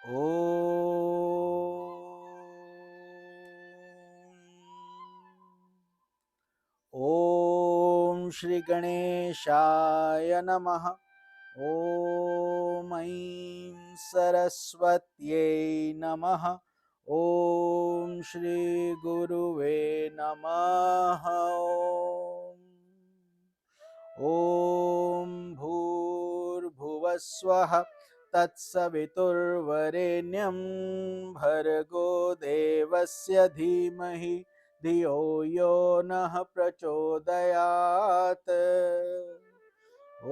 ॐ श्री गणेशाय नमः। ॐ ऐं सरस्वत्यै नमः। ॐ श्री गुरुवे नमः। ॐ भूर्भुवस्वः तत्सवितुर्वरेण्यं भर्गो देवस्य धीमहि धियो यो नः प्रचोदयात्। ॐ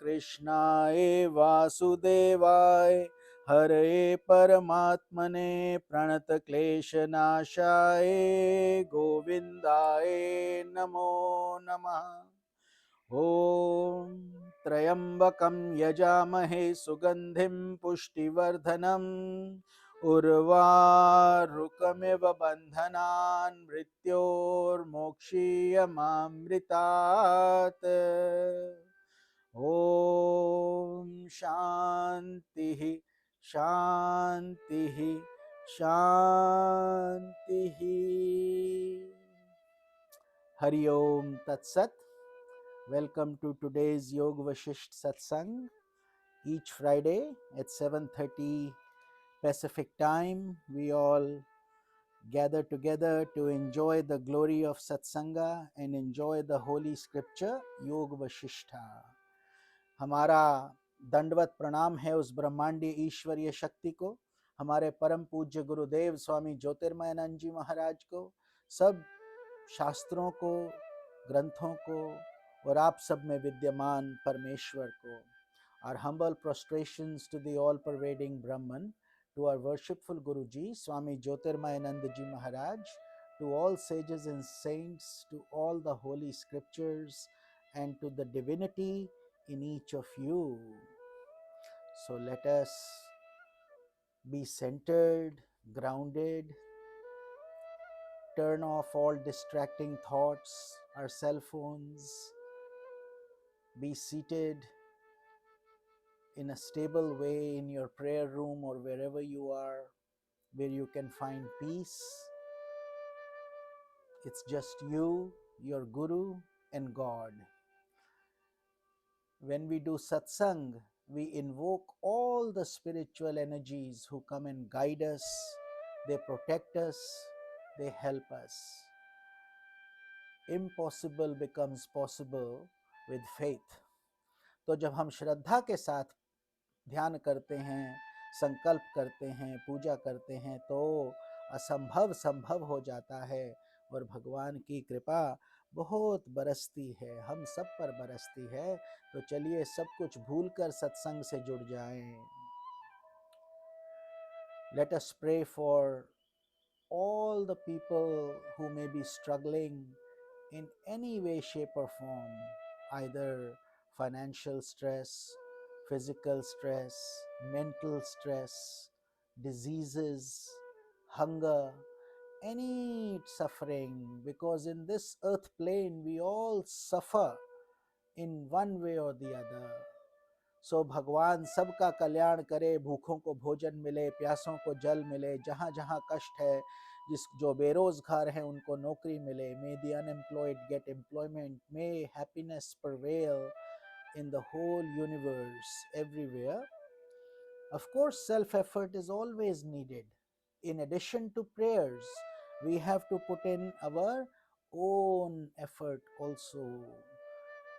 कृष्णाय वासुदेवाय हरे परमात्मने प्रणतक्लेशनाशाय गोविन्दाय नमो नमः। ॐ त्र्यम्बकं यजामहे सुगन्धिं पुष्टिवर्धनम् उर्वारुकमिव बन्धनान् मृत्योर्मोक्षीयमामृतात्। ॐ शान्तिः शान्तिः शान्तिः। हरि ओम तत्सत। Welcome to today's Yoga Vashistha Satsang. Each Friday at 7:30 Pacific time, we all gather together to enjoy the glory of Satsanga and enjoy the holy scripture Yoga Vashistha. हमारा दंडवत प्रणाम है उस ब्रह्मांडीय ईश्वरीय शक्ति को, हमारे परम पूज्य गुरुदेव स्वामी ज्योतिर्मयानंद जी महाराज को, सब शास्त्रों को, ग्रंथों को और आप सब में विद्यमान परमेश्वर को. Our humble prostrations to the all-pervading Brahman, to our worshipful Guruji, Swami Jyotirmaya Ji Maharaj, to all sages and saints, to all the holy scriptures, and to the divinity in each of you. So let us be centered, grounded, turn off all distracting thoughts, our cell phones, be seated in a stable way in your prayer room or wherever you are, where you can find peace. It's just you, your Guru, and God. When we do satsang, we invoke all the spiritual energies who come and guide us, they protect us, they help us. Impossible becomes possible with faith. तो जब हम श्रद्धा के साथ ध्यान करते हैं, संकल्प करते हैं, पूजा करते हैं, तो असंभव संभव हो जाता है और भगवान की कृपा बहुत बरसती है, हम सब पर बरसती है. तो चलिए सब कुछ भूलकर सत्संग से जुड़ जाएं. Let us pray for all the people who may be struggling in any way, shape or form, either financial stress, physical stress, mental stress, diseases, hunger, any suffering, because in this earth plane we all suffer in one way or the other. सो भगवान सबका कल्याण करे, भूखों को भोजन मिले, प्यासों को जल मिले, जहाँ जहाँ कष्ट है, जो बेरोजगार हैं उनको नौकरी मिले. May the unemployed get employment. May happiness prevail in the whole universe, everywhere. Of course, self-effort is always needed. In addition to prayers, we have to put in our own effort also,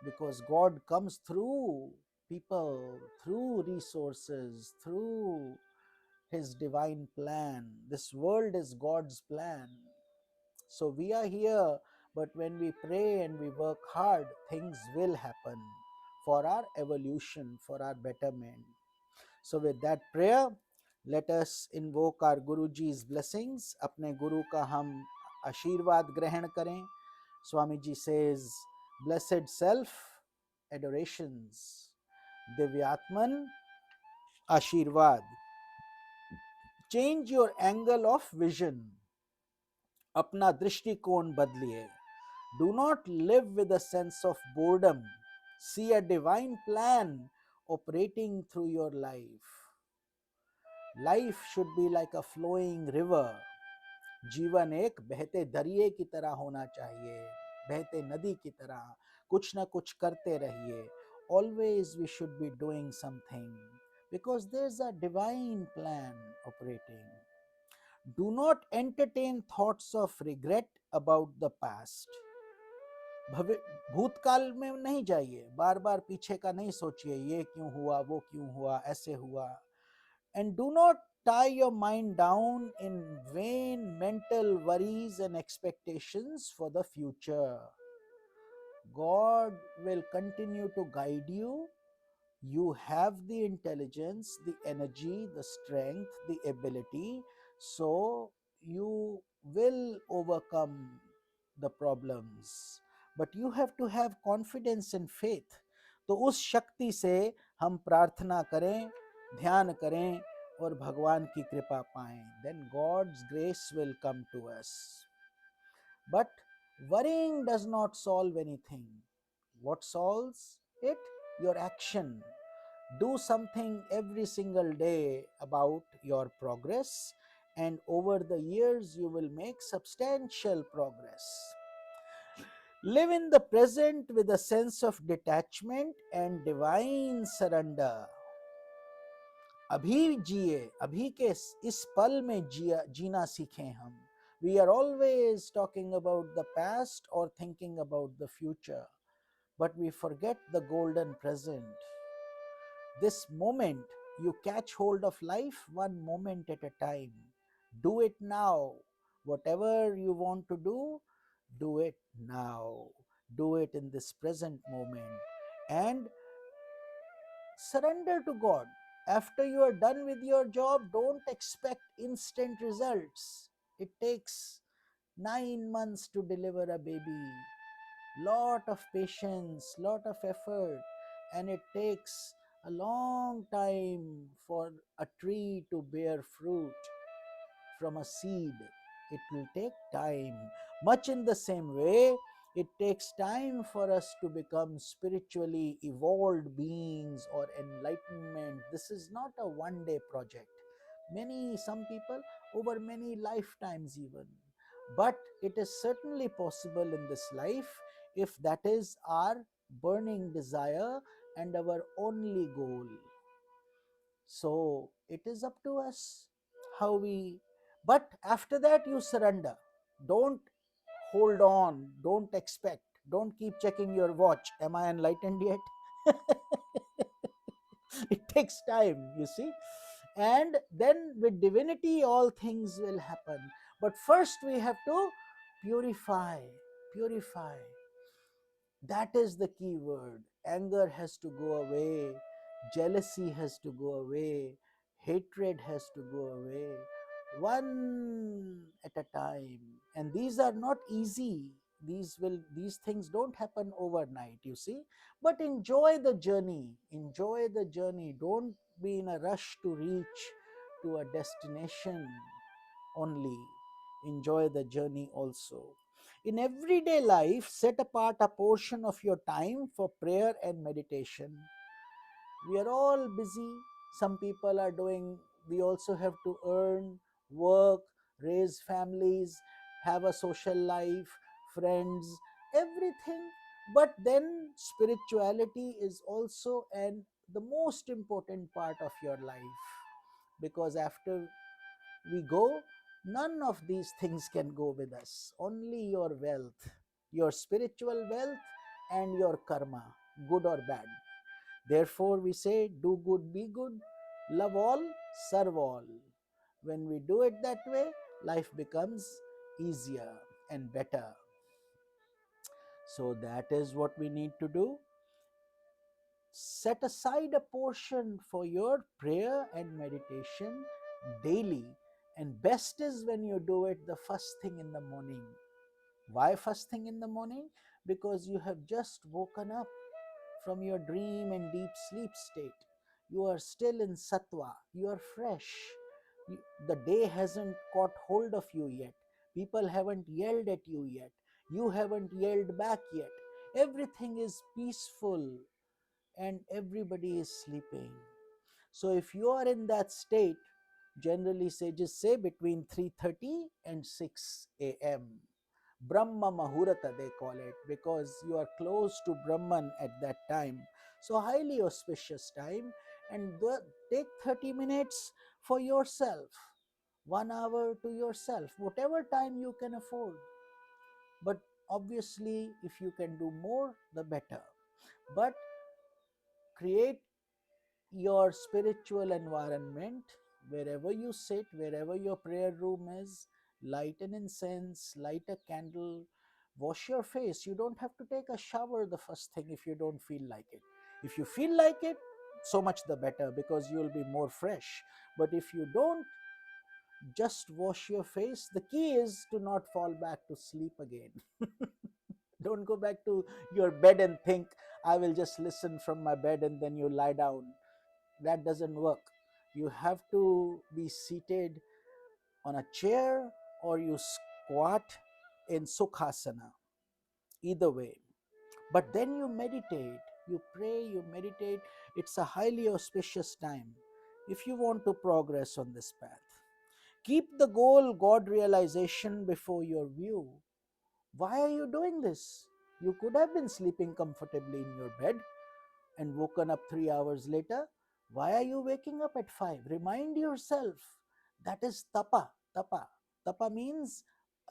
because God comes through people, through resources, through His divine plan. This world is God's plan. So we are here, but when we pray and we work hard, things will happen for our evolution, for our betterment. So with that prayer, let us invoke our Guruji's blessings. अपने गुरु का हम आशीर्वाद ग्रहण करें. Swamiji says, blessed self, adorations. Divyatman, Ashirvad. Change your angle of vision. अपना दृष्टिकोण बदलिए. Do not live with a sense of boredom. See a divine plan operating through your life. Life should be like a flowing river. जीवन एक बहते दरिए की तरह होना चाहिए, बहते नदी की तरह. कुछ ना कुछ करते रहिए. Always we should be doing something because there's a divine plan operating. Do not entertain thoughts of regret about the past. भूतकाल में नहीं जाइए, बार बार पीछे का नहीं सोचिए, ये क्यों हुआ, वो क्यों हुआ, ऐसे हुआ. And do not tie your mind down in vain mental worries and expectations for the future. God will continue to guide you. You have the intelligence, the energy, the strength, the ability, so you will overcome the problems. But you have to have confidence and faith. तो उस शक्ति से हम प्रार्थना करें, ध्यान करें और भगवान की कृपा पाएं. Then God's grace will come to us. But worrying does not solve anything. What solves it? Your action. Do something every single day about your progress, and over the years you will make substantial progress. Live in the present with a sense of detachment and divine surrender. अभी जिए, अभी के इस पल में जीना सीखें हम. We are always talking about the past or thinking about the future, but we forget the golden present. This moment, you catch hold of life one moment at a time. Do it now. Whatever you want to do it now. Do it in this present moment. And surrender to God. After you are done with your job, don't expect instant results. It takes 9 months to deliver a baby. Lot of patience, lot of effort, and it takes a long time for a tree to bear fruit from a seed. It will take time. Much in the same way, it takes time for us to become spiritually evolved beings or enlightenment. This is not a one-day project. Some people over many lifetimes even. But it is certainly possible in this life if that is our burning desire and our only goal. So it is up to us how we, but after that you surrender. Don't hold on, don't expect, don't keep checking your watch. Am I enlightened yet? It takes time, you see. And then with divinity, all things will happen. But first we have to purify, purify. That is the key word. Anger has to go away, jealousy has to go away, hatred has to go away, one at a time. And these are not easy. These things don't happen overnight, you see. But enjoy the journey. Enjoy the journey. Don't be in a rush to reach to a destination only. Enjoy the journey also. In everyday life, set apart a portion of your time for prayer and meditation. We are all busy. Some people are doing, we also have to earn, work, raise families, have a social life, friends, everything. But then spirituality is also the most important part of your life, because after we go, none of these things can go with us. Only your wealth, your spiritual wealth, and your karma, good or bad. Therefore, we say, do good, be good, love all, serve all. When we do it that way, life becomes easier and better. So, that is what we need to do. Set aside a portion for your prayer and meditation daily, and best is when you do it the first thing in the morning. Why first thing in the morning? Because you have just woken up from your dream and deep sleep state. You are still in sattva, you are fresh. The day hasn't caught hold of you yet. People haven't yelled at you yet. You haven't yelled back yet. Everything is peaceful and everybody is sleeping. So if you are in that state, Generally, sages say between 3:30 and 6 a.m. Brahma Mahurata, they call it, because you are close to Brahman at that time. So, highly auspicious time. And take 30 minutes for yourself, 1 hour to yourself, whatever time you can afford. But obviously, if you can do more, the better. But create your spiritual environment wherever you sit, wherever your prayer room is. Light an incense, light a candle, wash your face. You don't have to take a shower the first thing if you don't feel like it. If you feel like it, so much the better, because you'll be more fresh. But if you don't, just wash your face. The key is to not fall back to sleep again. Don't go back to your bed and think, I will just listen from my bed, and then you lie down. That doesn't work. You have to be seated on a chair, or you squat in sukhasana. Either way. But then you meditate, you pray, you meditate. It's a highly auspicious time if you want to progress on this path. Keep the goal, God realization, before your view. Why are you doing this? You could have been sleeping comfortably in your bed and woken up 3 hours later. Why are you waking up at 5? Remind yourself that is tapa. Tapa means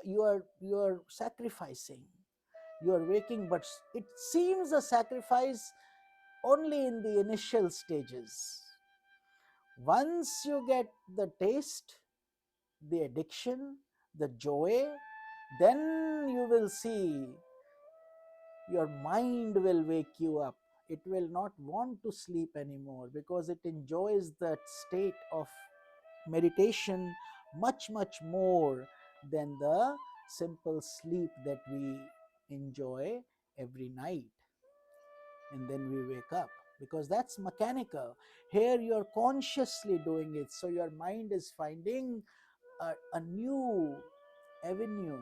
you are sacrificing. You are waking, but it seems a sacrifice only in the initial stages. Once you get the taste, the addiction, the joy, then you will see your mind will wake you up. It will not want to sleep anymore, because it enjoys that state of meditation much more than the simple sleep that we enjoy every night, and then we wake up, because that's mechanical. Here you're consciously doing it, so your mind is finding a new avenue,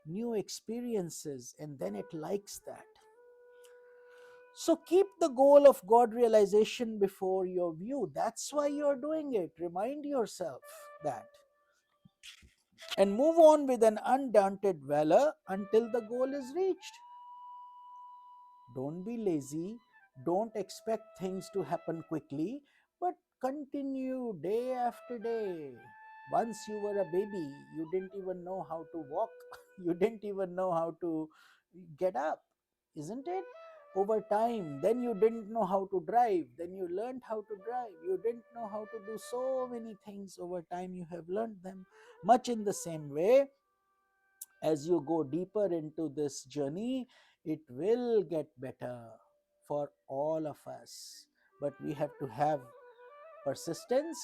new experiences, and then it likes that. So keep the goal of God realization before your view. That's why you're doing it. Remind yourself that. And move on with an undaunted valor until the goal is reached. Don't be lazy. Don't expect things to happen quickly, but continue day after day. Once you were a baby, you didn't even know how to walk, you didn't even know how to get up, isn't it? Over time, then you didn't know how to drive, then you learned how to drive. You didn't know how to do so many things. Over time, you have learned them. Much in the same way, as you go deeper into this journey, it will get better for all of us. But we have to have persistence,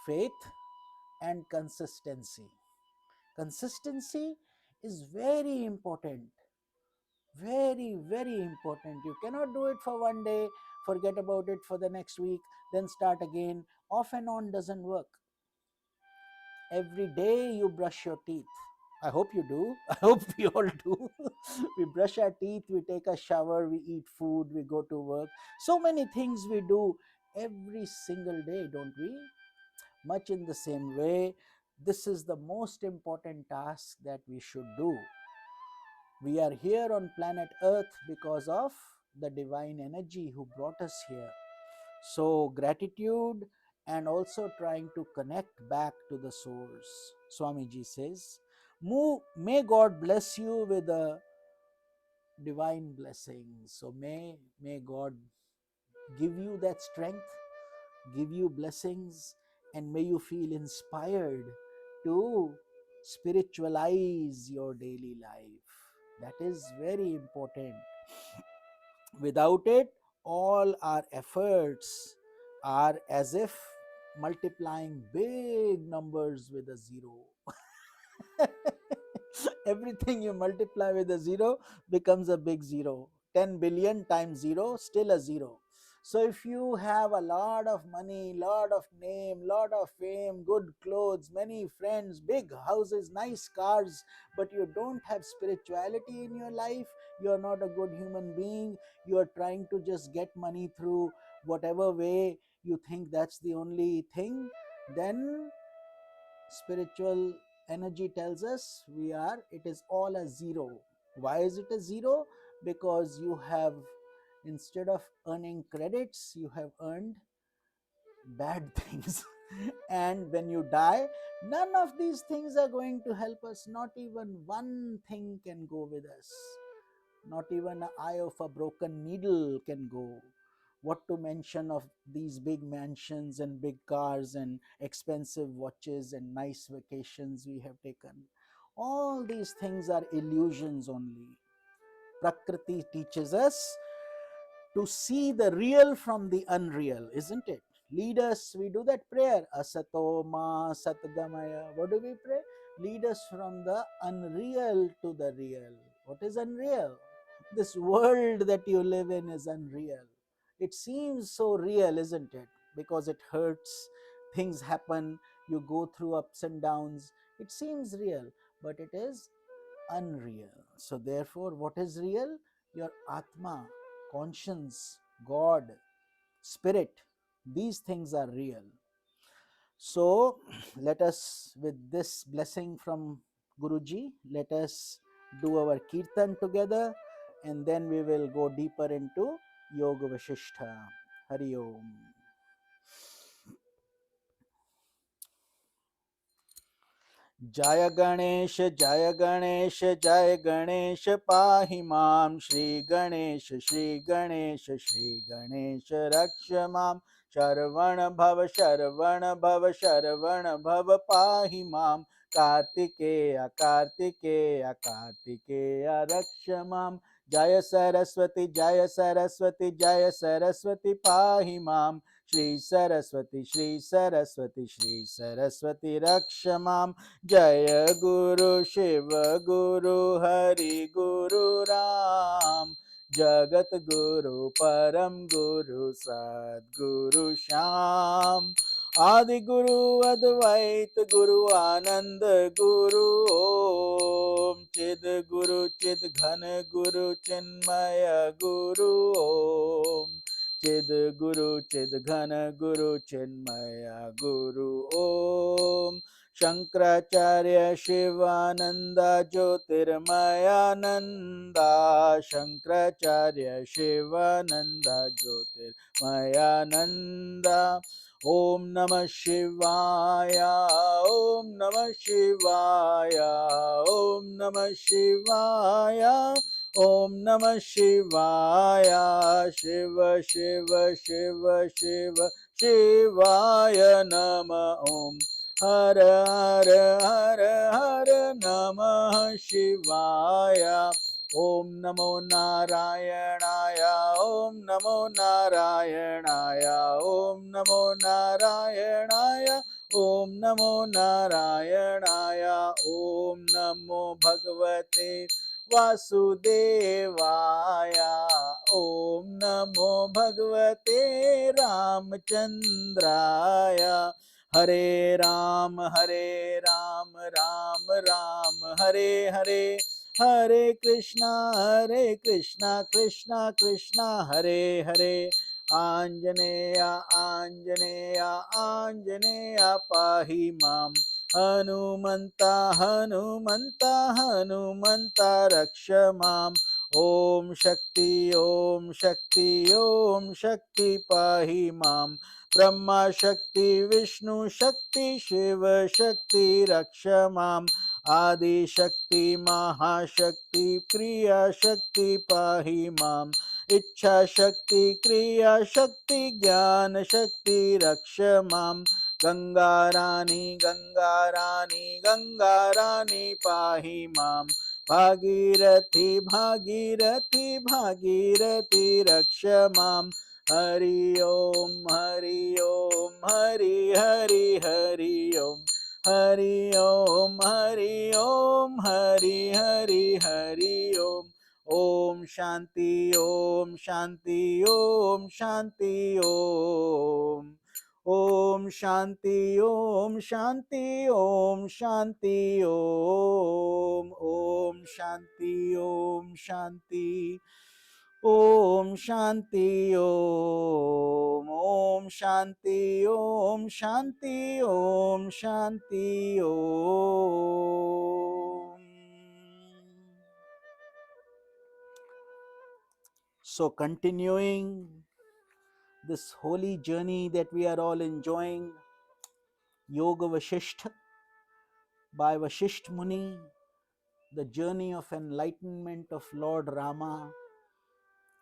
faith, and consistency. Consistency is very important. Very important. You cannot do it for one day, forget about it for the next week, then start again. Off and on doesn't work. Every day you brush your teeth. I hope you do. I hope we all do. We brush our teeth, we take a shower, we eat food, we go to work. So many things we do every single day, don't we? Much in the same way, this is the most important task that we should do. We are here on planet Earth because of the divine energy who brought us here. So, gratitude and also trying to connect back to the source. Swamiji says, may God bless you with a divine blessing. So, may God give you that strength, give you blessings, and may you feel inspired to spiritualize your daily life. That is very important. Without it, all our efforts are as if multiplying big numbers with a zero. Everything you multiply with a zero becomes a big zero. 10 billion times zero, still a zero. So if you have a lot of money, lot of name, lot of fame, good clothes, many friends, big houses, nice cars, but you don't have spirituality in your life, you are not a good human being. You are trying to just get money through whatever way you think that's the only thing. then spiritual energy tells us it is all a zero. Why is it a zero? Because you have, instead of earning credits, you have earned bad things. And when you die, none of these things are going to help us. Not even one thing can go with us. Not even an eye of a broken needle can go. What to mention of these big mansions and big cars and expensive watches and nice vacations we have taken? All these things are illusions only. Prakriti teaches us to see the real from the unreal, isn't it? Lead us, we do that prayer, Asato Ma Satgamaya. What do we pray? Lead us from the unreal to the real. What is unreal? This world that you live in is unreal. It seems so real, isn't it? Because it hurts, things happen, you go through ups and downs. It seems real, but it is unreal. So, therefore, what is real? Your Atma, conscience, God, spirit. These things are real. So, let us, with this blessing from Guruji, let us do our kirtan together, and then we will go deeper into Yoga Vashistha. Hari Om. जय गणेश जय गणेश जय गणेश पाहि मां श्री गणेश श्री गणेश रक्ष मां शरवण भव पाहि मां कार्तिकेय कार्तिकेय कार्तिकेय रक्ष मां जय सरस्वती जय सरस्वती जय सरस्वती पाहि मां श्री सरस्वती श्री सरस्वती रक्ष मां जय गुरु शिव गुरु हरि गुरु राम जगत गुरु परम गुरु सद्गुरु श्याम आदि गुरु अद्वैत गुरु आनंद गुरु ओम चिद गुरु चिद घन गुरु चिन्मय गुरु ओम चिद गुरु चिद घन गुरु चिन्मय गुरु ओम शंकराचार्य शिवानंद ज्योतिर्मयानंदा शंकराचार्य शिवानंद ज्योतिर्मयानंदा ओम नमः शिवाय ओम नमः शिवाय ओम नमः शिवाय ओम नमः शिवाय शिव शिव शिव शिव शिवाय नमः ओम हर हर हर हर नमः शिवाय ओम नमो नारायणाय ओम नमो नारायणाय ओम नमो नारायणाय ओम नमो नारायणाय ओम नमो भगवते वासुदेवाय ओम नमो भगवते रामचंद्राय हरे राम राम राम हरे हरे हरे कृष्णा कृष्णा कृष्णा हरे हरे आंजनेय आंजनेय आंजनेय पाहि मां हनुमन्ता हनुमन्ता हनुमन्ता रक्ष मां ओम शक्ति ओम शक्ति पाहि मां ब्रह्मा शक्ति विष्णु शक्ति शिव शक्ति रक्ष मां आदि शक्ति महाशक्ति क्रिया शक्ति पाहि मां इच्छा शक्ति क्रिया शक्ति ज्ञान शक्ति रक्ष मां गंगा रानी पाहि मां भागीरथी भागीरथी रक्ष मां Hari Om Hari Hari Om Hari Om Hari Om Om Shanti Om Shanti Om Shanti Om Shanti Om Shanti Om Shanti Om Shanti Om Shanti Om. Om Shanti Om. Shanti Om. Shanti Om. So continuing this holy journey that we are all enjoying, Yoga Vashistha by Vashistha Muni, the journey of enlightenment of Lord Rama,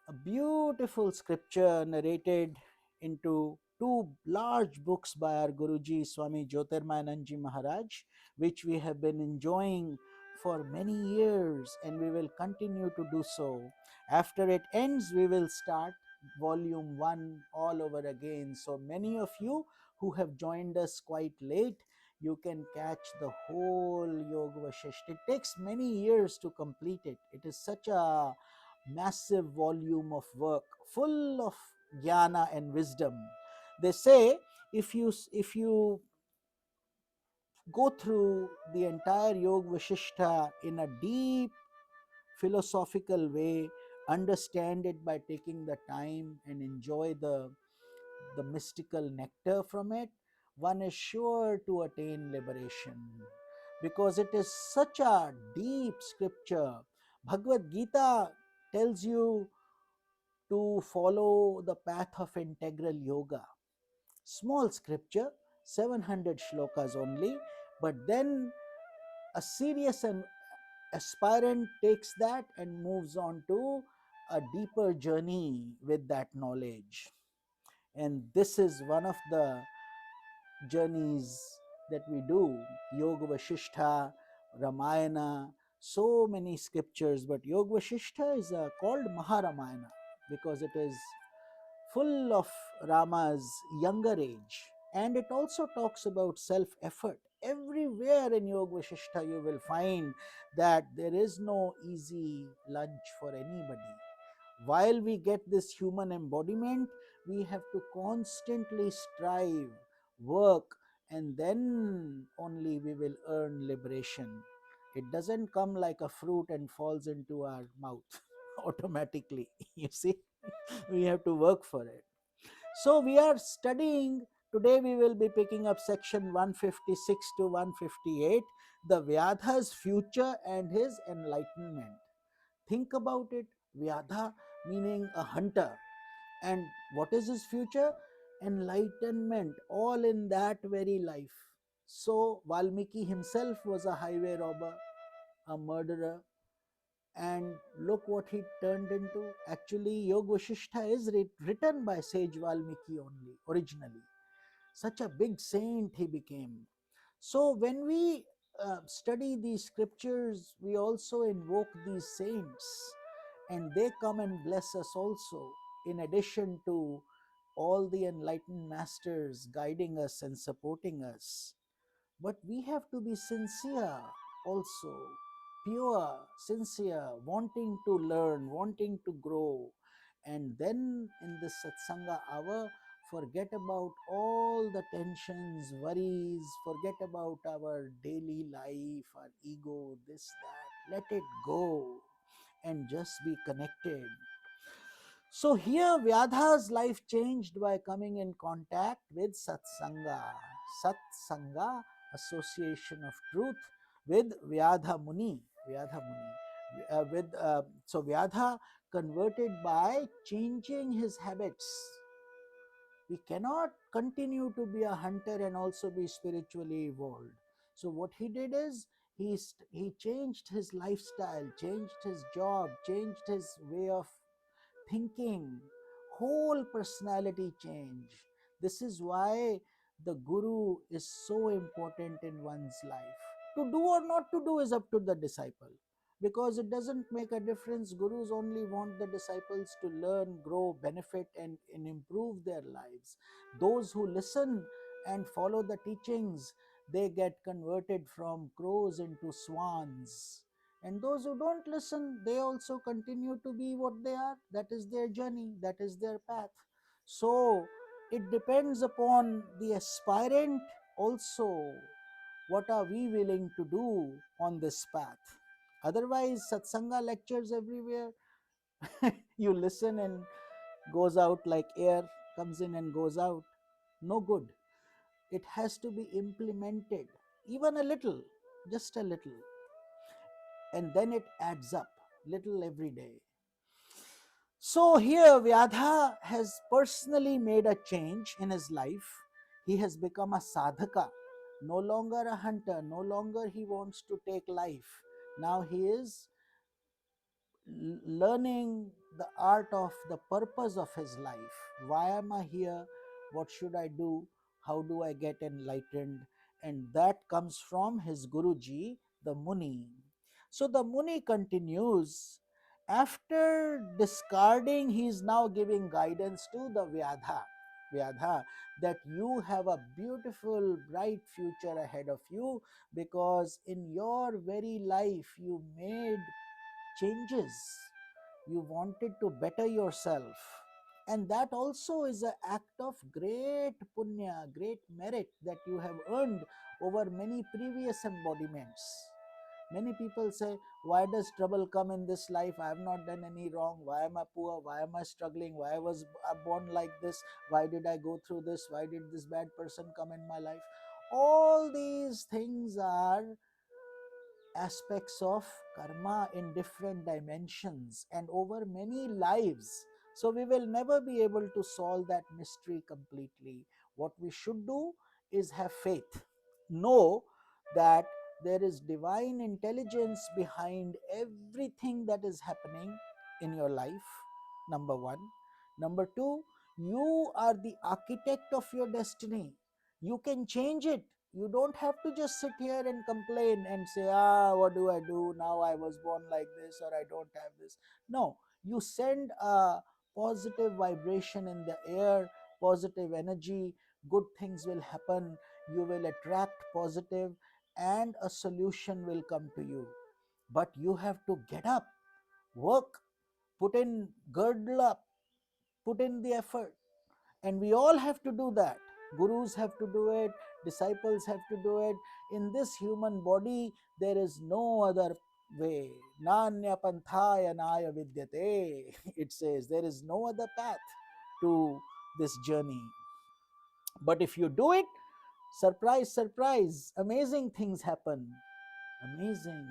a beautiful scripture narrated into two large books by our Guruji Swami Jyotirmaya Maharaj, which we have been enjoying for many years and we will continue to do so. After it ends, we will start volume 1 all over again. So many of you who have joined us quite late, you can catch the whole Yoga Vashishtha. It takes many years to complete it. It is such a massive volume of work full of jnana and wisdom. They say if you go through the entire Yoga Vashishtha in a deep philosophical way, understand it by taking the time and enjoy the mystical nectar from it, one is sure to attain liberation, because it is such a deep scripture. Bhagavad Gita tells you to follow the path of integral yoga. Small scripture, 700 shlokas only, but then a serious and aspirant takes that and moves on to a deeper journey with that knowledge. And this is one of the journeys that we do. Yoga Vashishtha, Ramayana, so many scriptures, but Yoga Vashishtha is called Maha Ramayana because it is full of Rama's younger age. And it also talks about self effort. Everywhere in Yoga Vashishtha, you will find that there is no easy lunch for anybody. While we get this human embodiment, we have to constantly strive, work, and then only we will earn liberation. It doesn't come like a fruit and falls into our mouth automatically. You see, we have to work for it. So we are studying, today we will be picking up section 156 to 158, the Vyadha's future and his enlightenment. Think about it. Vyadha meaning a hunter. And what is his future? Enlightenment, all in that very life. So Valmiki himself was a highway robber, a murderer, and look what he turned into. Actually, Yoga Vashishtha is written by Sage Valmiki only, originally. Such a big saint he became. So when we study these scriptures, we also invoke these saints, and they come and bless us also, in addition to all the enlightened masters guiding us and supporting us. But we have to be sincere also, pure, sincere, wanting to learn, wanting to grow. And then in this satsanga hour, forget about all the tensions, worries, forget about our daily life, our ego, this, that. Let it go and just be connected. So here Vyadha's life changed by coming in contact with Satsanga. Satsanga, association of truth, with Vyadha Muni. Vyadha Muni. So Vyadha converted by changing his habits. We cannot continue to be a hunter and also be spiritually evolved. So what he did is he changed his lifestyle, changed his job, changed his way of thinking, whole personality change. This is why the guru is so important in one's life. To do or not to do is up to the disciple, because it doesn't make a difference. Gurus only want the disciples to learn, grow, benefit, and improve their lives. Those who listen and follow the teachings, they get converted from crows into swans. And those who don't listen, they also continue to be what they are. That is their journey, that is their path. So it depends upon the aspirant also. What are we willing to do on this path? Otherwise, satsanga lectures everywhere, You listen and goes out like air, comes in and goes out. No good. It has to be implemented, even a little, just a little, and then it adds up, little every day. So here Vyadha has personally made a change in his life. He has become a sadhaka, no longer a hunter, no longer he wants to take life. Now he is learning the art of the purpose of his life. Why am I here? What should I do? How do I get enlightened? And that comes from his Guruji, the Muni. So the Muni continues. After discarding, he is now giving guidance to the Vyadha. Vyadha, that you have a beautiful, bright future ahead of you, because in your very life you made changes. You wanted to better yourself. And that also is an act of great punya, great merit that you have earned over many previous embodiments. Many people say, why does trouble come in this life? I have not done any wrong. Why am I poor? Why am I struggling? Why was I born like this? Why did I go through this? Why did this bad person come in my life? All these things are aspects of karma in different dimensions and over many lives. So we will never be able to solve that mystery completely. What we should do is have faith. Know that there is divine intelligence behind everything that is happening in your life. Number one. Number two, you are the architect of your destiny. You can change it. You don't have to just sit here and complain and say, what do I do now? I was born like this, or I don't have this. No, you send a positive vibration in the air, positive energy, good things will happen. You will attract positive, and a solution will come to you. But you have to get up, work, put in, girdle up, put in the effort. And we all have to do that. Gurus have to do it, disciples have to do it. In this human body, there is no other way. Nanya panthaya naya vidyate. It says there is no other path to this journey. But if you do it, surprise, surprise, amazing things happen. Amazing.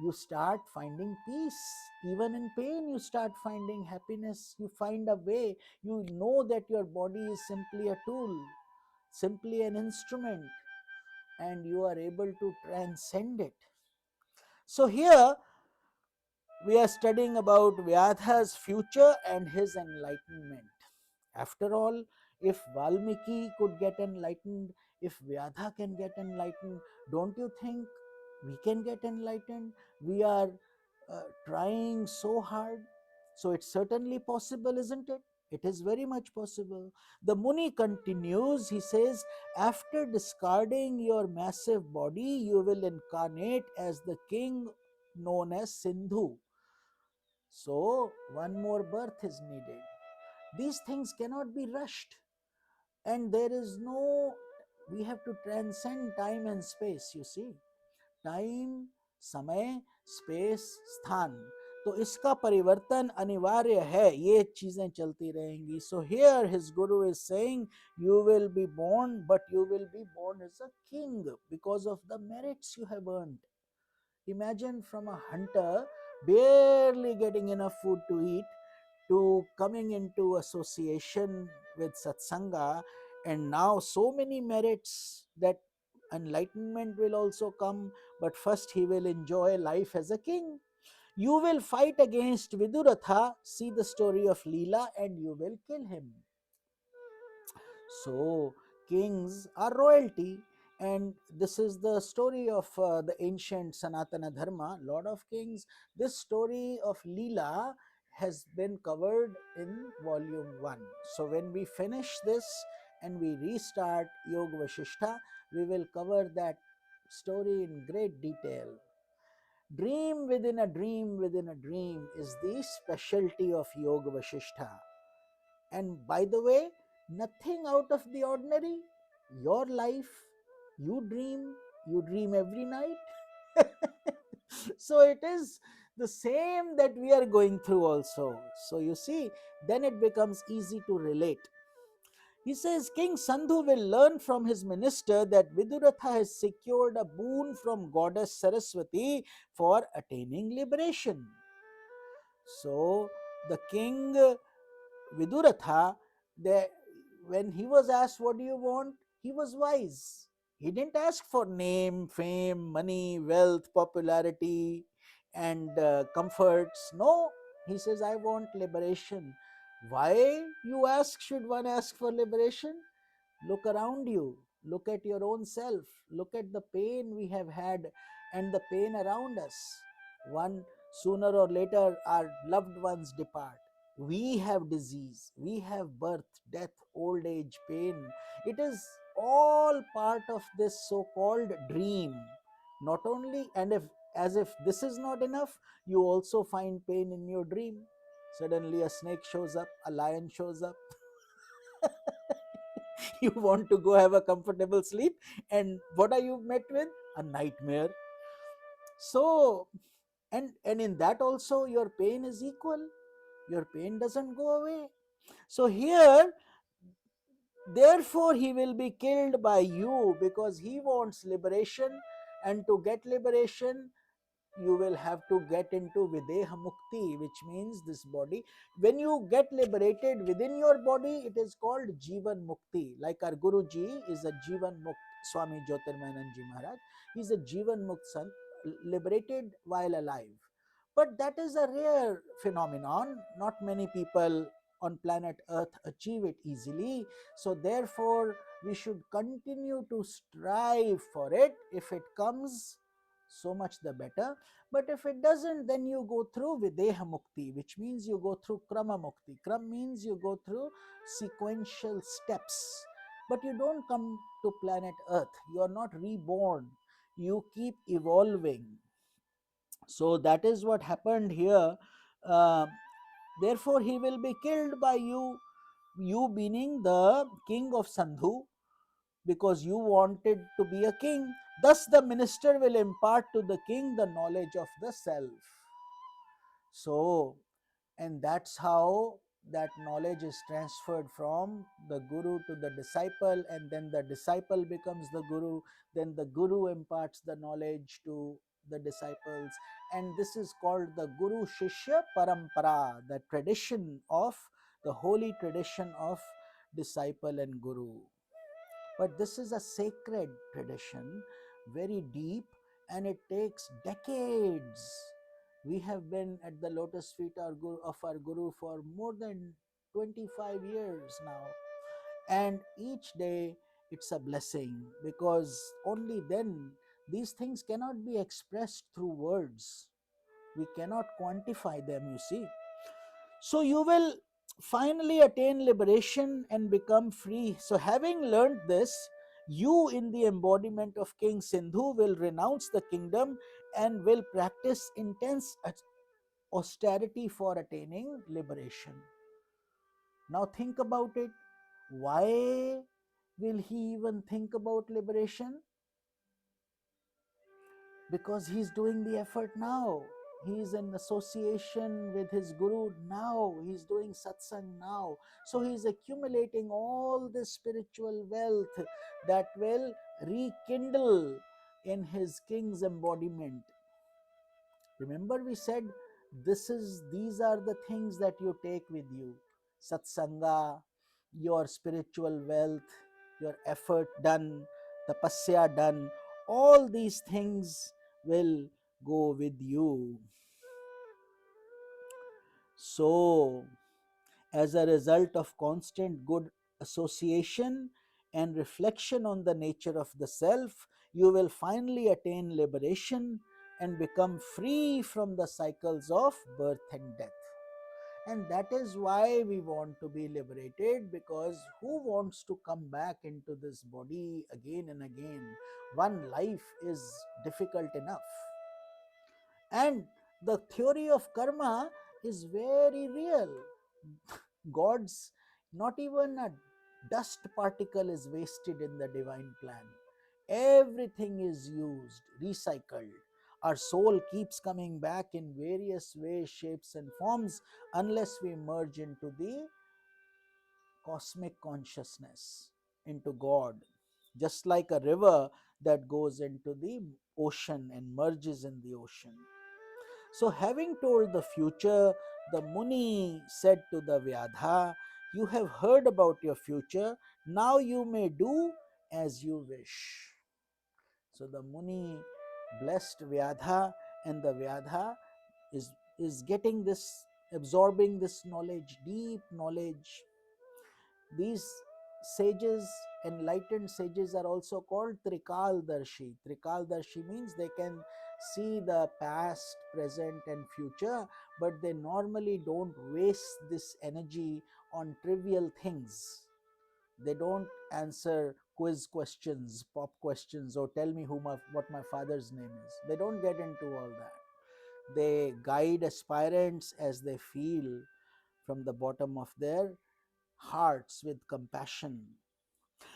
You start finding peace. Even in pain, you start finding happiness. You find a way. You know that your body is simply a tool, simply an instrument, and you are able to transcend it. So, here we are studying about Vyadha's future and his enlightenment. After all, if Valmiki could get enlightened, if Vyadha can get enlightened, don't you think we can get enlightened? We are trying so hard. So it's certainly possible, isn't it? It is very much possible. The Muni continues, he says, after discarding your massive body, you will incarnate as the king known as Sindhu. So, one more birth is needed. These things cannot be rushed, and there is no, we have to transcend time and space. You see, time, समय, space, स्थान, तो इसका परिवर्तन अनिवार्य है. ये चीजें चलती रहेंगी. So here his guru is saying, you will be born, but you will be born as a king because of the merits you have earned. Imagine from a hunter barely getting enough food to eat to coming into association with satsanga, and now so many merits that enlightenment will also come, but first he will enjoy life as a king. You will fight against Viduratha, see the story of Leela, and you will kill him. So, kings are royalty, and this is the story of the ancient Sanatana Dharma, Lord of Kings. This story of Leela has been covered in volume 1. So, when we finish this and we restart Yoga Vashistha, we will cover that story in great detail. Dream within a dream within a dream is the specialty of Yoga Vashistha. And by the way, nothing out of the ordinary. Your life, you dream every night. So it is the same that we are going through also. So you see, then it becomes easy to relate. He says King Sandhu will learn from his minister that Viduratha has secured a boon from goddess Saraswati for attaining liberation. So the king Viduratha, when he was asked, "What do you want?" he was wise. He didn't ask for name, fame, money, wealth, popularity, and comforts. No, he says, "I want liberation." Why, you ask, should one ask for liberation? Look around you, look at your own self, look at the pain we have had and the pain around us. One, sooner or later, our loved ones depart. We have disease, we have birth, death, old age, pain. It is all part of this so called dream. Not only, and if as if this is not enough, you also find pain in your dream. Suddenly a snake shows up, a lion shows up. You want to go have a comfortable sleep, and what are you met with? A nightmare. So, and in that also your pain is equal. Your pain doesn't go away. So here, therefore he will be killed by you because he wants liberation, and to get liberation you will have to get into videha mukti, which means this body. When you get liberated within your body, it is called jivan mukti. Like our Guruji is a jivan mukt, Swami Jyotirmaya ji Maharaj. He is a jivan mukt sant, liberated while alive. But that is a rare phenomenon. Not many people on planet Earth achieve it easily. So therefore we should continue to strive for it. If it comes, so much the better. But if it doesn't, then you go through videha mukti, which means you go through krama mukti. Kram means you go through sequential steps. But you don't come to planet Earth. You are not reborn. You keep evolving. So that is what happened here. Uh, Therefore, he will be killed by you, you meaning the king of Sandhu, because you wanted to be a king. Thus, the minister will impart to the king the knowledge of the self. So, and that's how that knowledge is transferred from the guru to the disciple, and then the disciple becomes the guru. Then the guru imparts the knowledge to the disciples, and this is called the Guru Shishya Parampara, the tradition of the holy tradition of disciple and guru. But this is a sacred tradition, very deep, and it takes decades. We have been at the lotus feet of our Guru for more than 25 years now. And each day it's a blessing, because only then these things cannot be expressed through words. We cannot quantify them, you see. So you will finally attain liberation and become free. So, having learned this, you, in the embodiment of King Sindhu, will renounce the kingdom and will practice intense austerity for attaining liberation. Now, think about it. Why will he even think about liberation? Because he's doing the effort now. He's in association with his guru now. He's doing satsang now. So he's accumulating all this spiritual wealth that will rekindle in his king's embodiment. Remember, we said these are the things that you take with you: satsanga, your spiritual wealth, your effort done, tapasya done. All these things will go with you. So, as a result of constant good association and reflection on the nature of the self, you will finally attain liberation and become free from the cycles of birth and death. And that is why we want to be liberated, because who wants to come back into this body again and again? One life is difficult enough. And the theory of karma is very real. God's, not even a dust particle is wasted in the divine plan. Everything is used, recycled. Our soul keeps coming back in various ways, shapes, and forms unless we merge into the cosmic consciousness, into God, just like a river that goes into the ocean and merges in the ocean. So, having told the future, the Muni said to the Vyadha, "You have heard about your future, now you may do as you wish." So, the Muni blessed Vyadha, and the Vyadha is getting this, absorbing this knowledge, deep knowledge. These sages, enlightened sages, are also called Trikaldarshi. Trikaldarshi means they can see the past, present, and future, but they normally don't waste this energy on trivial things. They don't answer quiz questions, pop questions, or tell me what my father's name is. They don't get into all that. They guide aspirants as they feel from the bottom of their hearts with compassion.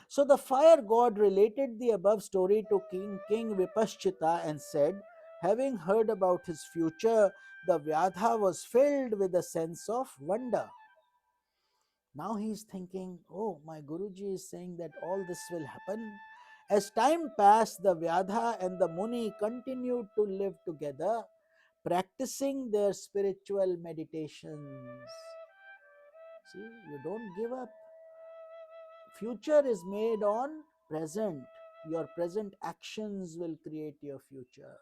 So the fire god related the above story to King Vipashchita and said, having heard about his future, the Vyadha was filled with a sense of wonder. Now he is thinking, oh, my Guruji is saying that all this will happen. As time passed, the Vyadha and the Muni continued to live together, practicing their spiritual meditations. See, you don't give up. Future is made on present. Your present actions will create your future.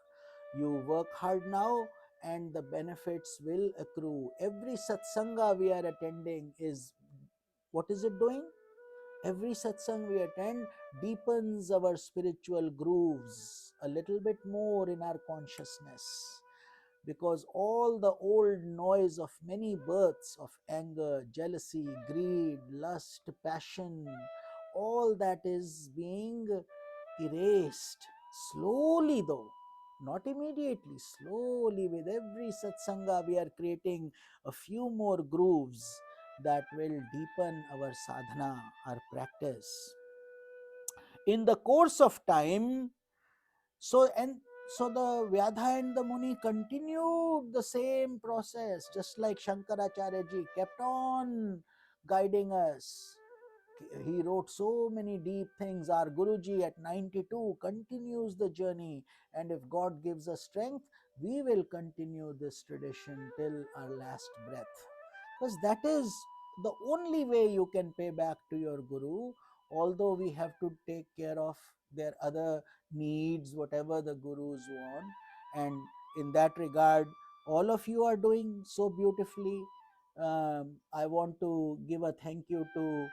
You work hard now and the benefits will accrue. Every satsanga we are attending is, what is it doing? Every satsang we attend deepens our spiritual grooves a little bit more in our consciousness, because all the old noise of many births of anger, jealousy, greed, lust, passion, all that is being erased slowly, though not immediately, slowly. With every satsanga we are creating a few more grooves that will deepen our sadhana, our practice. In the course of time, so the Vyadha and the Muni continued the same process, just like Shankaracharya ji kept on guiding us. He wrote so many deep things. Our Guruji at 92 continues the journey, and if God gives us strength, we will continue this tradition till our last breath. Because that is the only way you can pay back to your Guru, although we have to take care of their other needs, whatever the Gurus want. And in that regard, all of you are doing so beautifully. I want to give a thank you to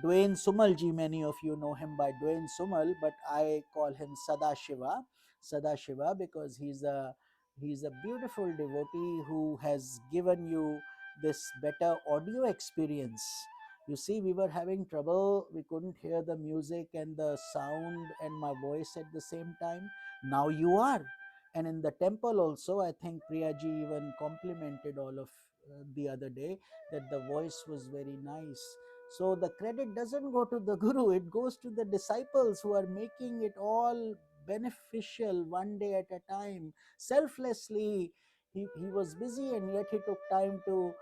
Dwayne Sumalji. Many of you know him by Dwayne Sumal, but I call him Sadashiva, because he's a beautiful devotee who has given you this better audio experience. You see, we were having trouble, we couldn't hear the music and the sound and my voice at the same time. Now you are. And in the temple also, I think Priyaji even complimented all of the other day that the voice was very nice. So the credit doesn't go to the Guru, it goes to the disciples who are making it all beneficial one day at a time, selflessly. He was busy and yet he took time to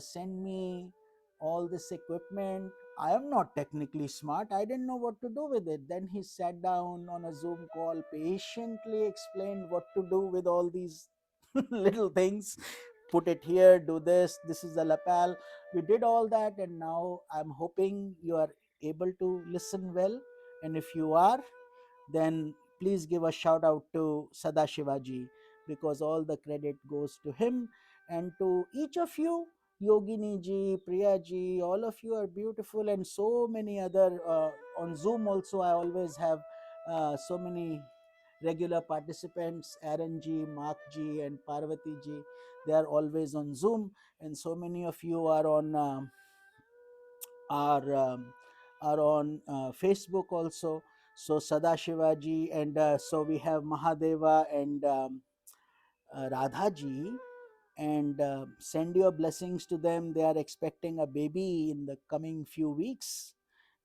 send me all this equipment. I am not technically smart. I didn't know what to do with it. Then he sat down on a Zoom call, patiently explained what to do with all these little things. Put it here, do this, this is the lapel. We did all that, and now I'm hoping you are able to listen well. And if you are, then please give a shout out to Sadashivaji, because all the credit goes to him. And to each of you, Yogini ji, Priya ji, all of you are beautiful, and so many other. On Zoom also, I always have so many regular participants, Aaron ji, Mark ji, and Parvati ji. They are always on Zoom, and so many of you are on are um, Facebook also. So Sadashivaji, and so we have Mahadeva and Radhaji, and send your blessings to them. They are expecting a baby in the coming few weeks,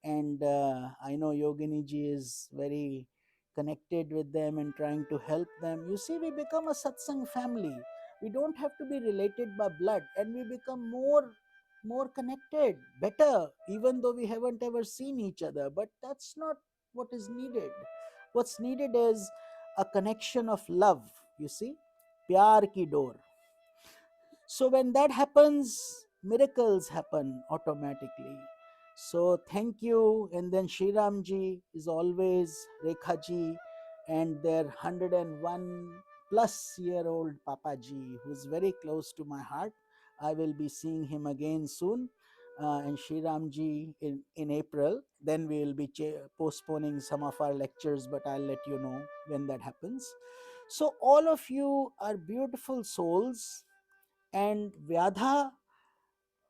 and I know Yogini ji is very connected with them and trying to help them. You see, we become a satsang family. We don't have to be related by blood, and we become more connected, better, even though we haven't ever seen each other. But that's not what is needed. What's needed is a connection of love. You see, pyar ki door. So when that happens, miracles happen automatically. So thank you. And then Shri Ramji is always Rekha ji and their 101 plus year old Papa ji, who is very close to my heart. I will be seeing him again soon. And Shri Ramji in April. Then we will be postponing some of our lectures, but I'll let you know when that happens. So all of you are beautiful souls, and Vyadha,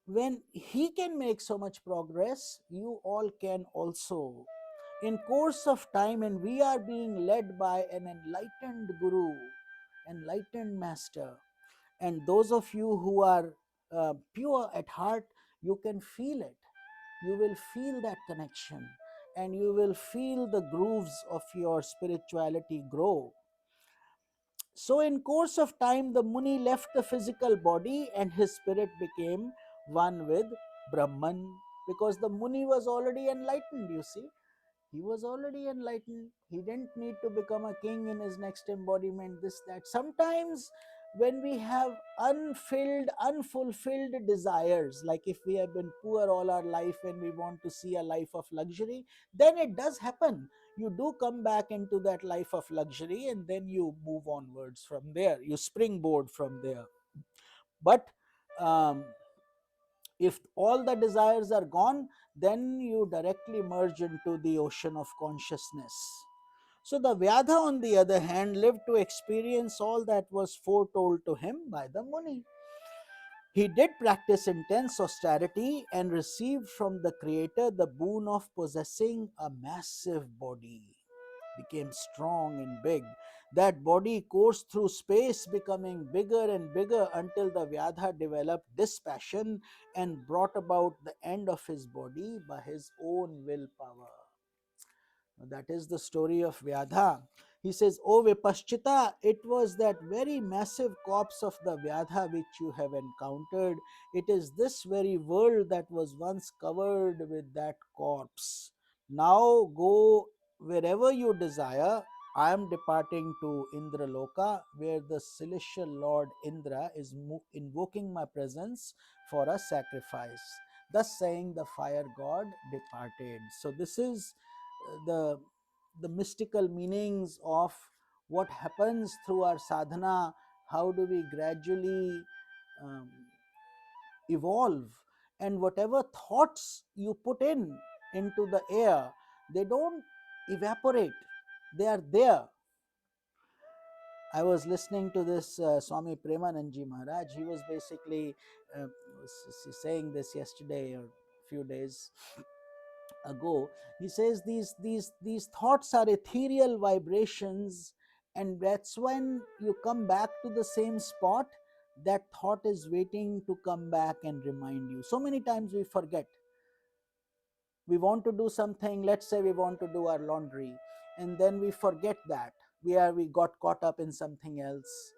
when he can make so much progress, you all can also. In course of time, and we are being led by an enlightened Guru, enlightened Master, and those of you who are pure at heart, you can feel it. You will feel that connection, and you will feel the grooves of your spirituality grow. So in course of time, the Muni left the physical body and his spirit became one with Brahman, because the Muni was already enlightened, you see. He was already enlightened. He didn't need to become a king in his next embodiment, this, that. Sometimes when we have unfulfilled desires, like if we have been poor all our life and we want to see a life of luxury, then it does happen. You do come back into that life of luxury, and then you move onwards from there. You springboard from there. But um, if all the desires are gone, then you directly merge into the ocean of consciousness. So the Vyadha, on the other hand, lived to experience all that was foretold to him by the Muni. He did practice intense austerity and received from the Creator the boon of possessing a massive body. Became strong and big. That body coursed through space, becoming bigger and bigger until the Vyadha developed dispassion and brought about the end of his body by his own willpower. That is the story of Vyadha. He says, O Vipaschita, it was that very massive corpse of the Vyadha which you have encountered. It is this very world that was once covered with that corpse. Now go wherever you desire. I am departing to Indraloka, where the celestial Lord Indra is invoking my presence for a sacrifice. Thus saying, the fire god departed. So this is the the mystical meanings of what happens through our sadhana. How do we gradually um, evolve, and whatever thoughts you put into the air, they don't evaporate, they are there. I was listening to this Swami Premanandji Maharaj. He was basically saying this yesterday or few days ago. He says these thoughts are ethereal vibrations, and that's when you come back to the same spot, that thought is waiting to come back and remind you. So many times we forget. We want to do something, let's say we want to do our laundry, and then we forget that we got caught up in something else,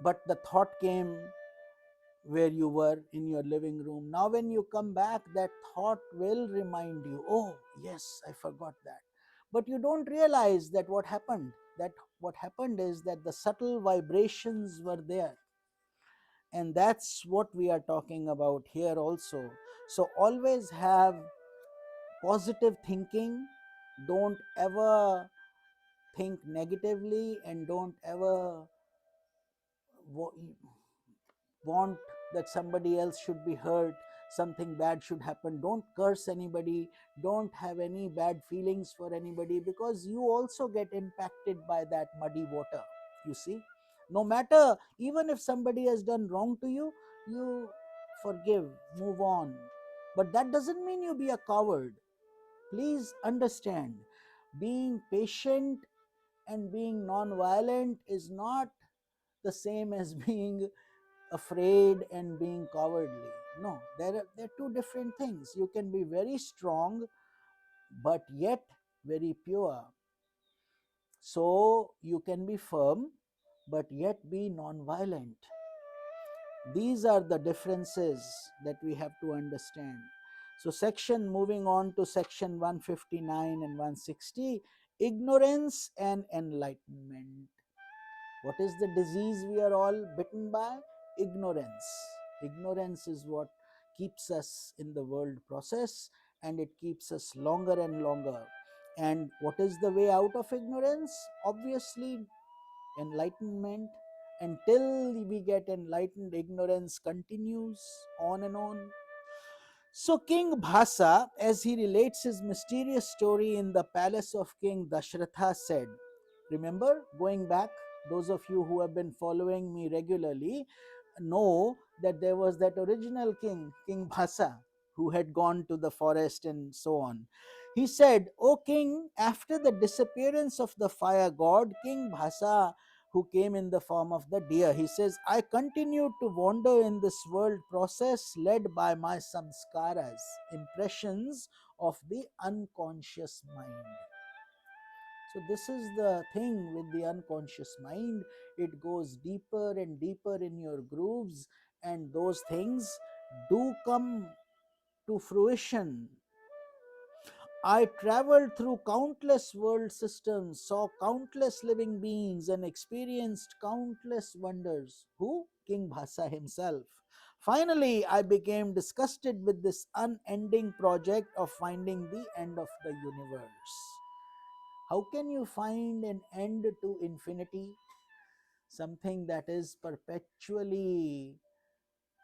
but the thought came where you were in your living room. Now, when you come back, that thought will remind you, oh, yes, I forgot that. But you don't realize that what happened. That what happened is that the subtle vibrations were there. And that's what we are talking about here also. So, always have positive thinking. Don't ever think negatively, and don't ever want that somebody else should be hurt, something bad should happen. Don't curse anybody, don't have any bad feelings for anybody, because you also get impacted by that muddy water. You see, no matter, even if somebody has done wrong to you, you forgive, move on. But that doesn't mean you be a coward. Please understand, being patient and being non-violent is not the same as being afraid and being cowardly. No, they're two different things. You can be very strong but yet very pure. So you can be firm but yet be non-violent. These are the differences that we have to understand. So moving on to section 159 and 160, ignorance and enlightenment. What is the disease we are all bitten by? Ignorance. Ignorance is what keeps us in the world process, and it keeps us longer and longer. And what is the way out of ignorance? Obviously, enlightenment. Until we get enlightened, ignorance continues on and on. So King Bhasa, as he relates his mysterious story in the palace of King Dashratha, said, remember, going back, those of you who have been following me regularly know that there was that original king, King Bhasa, who had gone to the forest and so on. He said, O king, after the disappearance of the fire god, King Bhasa, who came in the form of the deer, he says, I continued to wander in this world process led by my samskaras, impressions of the unconscious mind. So this is the thing with the unconscious mind. It goes deeper and deeper in your grooves, and those things do come to fruition. I traveled through countless world systems, saw countless living beings, and experienced countless wonders. Who? King Bhasa himself. Finally, I became disgusted with this unending project of finding the end of the universe. How can you find an end to infinity? Something that is perpetually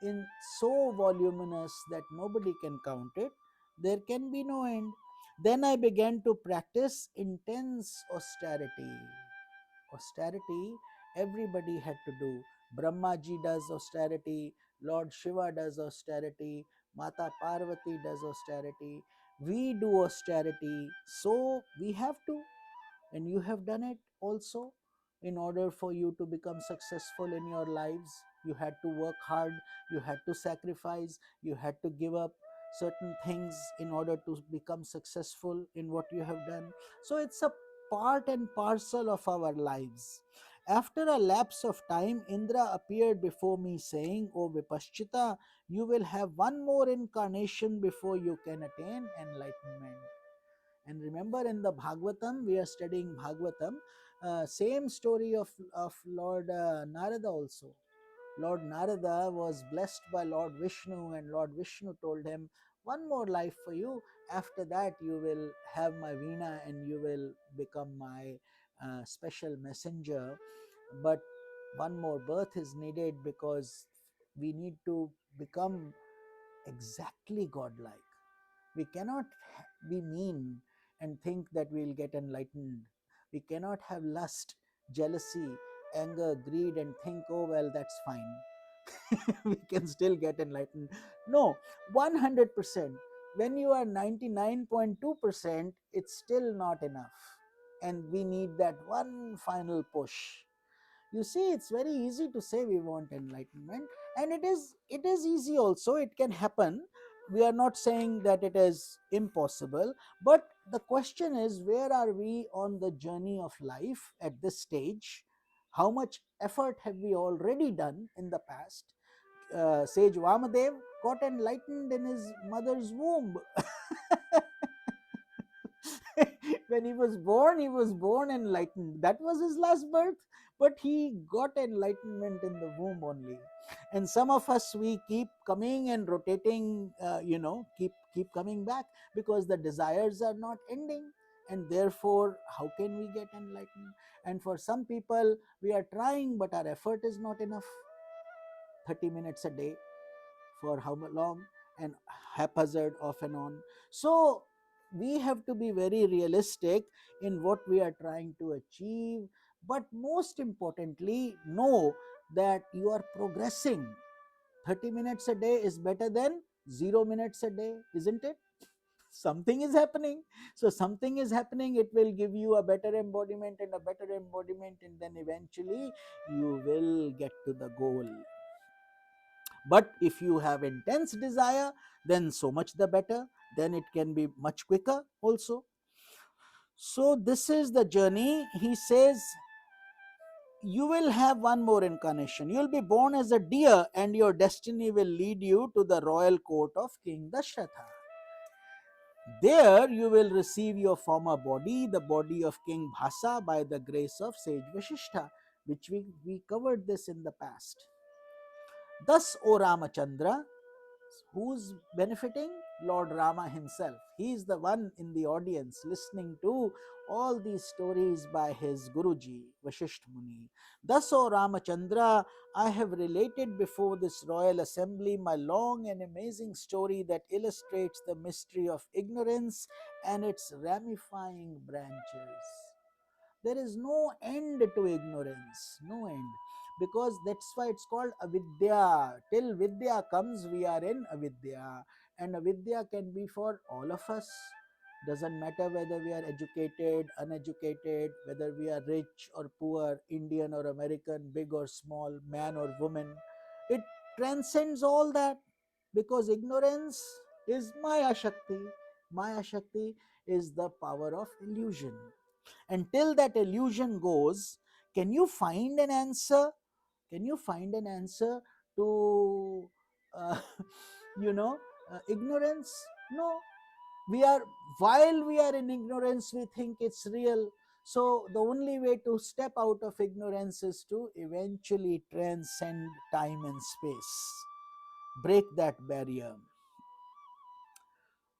in so voluminous that nobody can count it. There can be no end. Then I began to practice intense austerity. Austerity, everybody had to do. Brahmaji does austerity, Lord Shiva does austerity, Mata Parvati does austerity, we do austerity. So we have to, and you have done it also. In order for you to become successful in your lives, you had to work hard, you had to sacrifice, you had to give up certain things in order to become successful in what you have done. So it's a part and parcel of our lives. After a lapse of time, Indra appeared before me saying, O Vipaschita, you will have one more incarnation before you can attain enlightenment. And remember, in the Bhagavatam, we are studying Bhagavatam, same story of Lord Narada also. Lord Narada was blessed by Lord Vishnu, and Lord Vishnu told him, one more life for you. After that, you will have my Veena and you will become my special messenger. But one more birth is needed because we need to become exactly godlike. We cannot be mean and think that we'll get enlightened. We cannot have lust, jealousy, anger, greed, and think, oh, well, that's fine. We can still get enlightened. No, 100%. When you are 99.2%, it's still not enough. And we need that one final push. You see, it's very easy to say we want enlightenment, and it is easy also. It can happen. We are not saying that it is impossible, but the question is, where are we on the journey of life at this stage? How much effort have we already done in the past? Sage Vamadev got enlightened in his mother's womb. When he was born enlightened. That was his last birth, but he got enlightenment in the womb only. And some of us, we keep coming and rotating, keep coming back because the desires are not ending. And therefore, how can we get enlightened? And for some people, we are trying, but our effort is not enough. 30 minutes a day, for how long? And haphazard off and on. So we have to be very realistic in what we are trying to achieve, but most importantly, know that you are progressing. 30 minutes a day is better than 0 minutes a day, isn't it? Something is happening. So something is happening, it will give you a better embodiment and a better embodiment, and then eventually you will get to the goal. But if you have intense desire, then so much the better. Then it can be much quicker also. So this is the journey. He says, you will have one more incarnation. You will be born as a deer, and your destiny will lead you to the royal court of King Dashratha. There you will receive your former body, the body of King Bhasa, by the grace of Sage Vasistha, which we covered this in the past. Thus, O Ramachandra, who's benefiting? Lord Rama himself. He is the one in the audience listening to all these stories by his Guruji, Vashistha Muni. Thus, O Ramachandra, I have related before this royal assembly my long and amazing story that illustrates the mystery of ignorance and its ramifying branches. There is no end to ignorance, no end. Because that's why it's called avidya. Till vidya comes, we are in avidya. And avidya can be for all of us. Doesn't matter whether we are educated, uneducated, whether we are rich or poor, Indian or American, big or small, man or woman. It transcends all that, because ignorance is Maya Shakti. Maya Shakti is the power of illusion. Until that illusion goes, can you find an answer? Can you find an answer to uh, you know ignorance? No. We are, while we are in ignorance, we think it's real. So the only way to step out of ignorance is to eventually transcend time and space, break that barrier.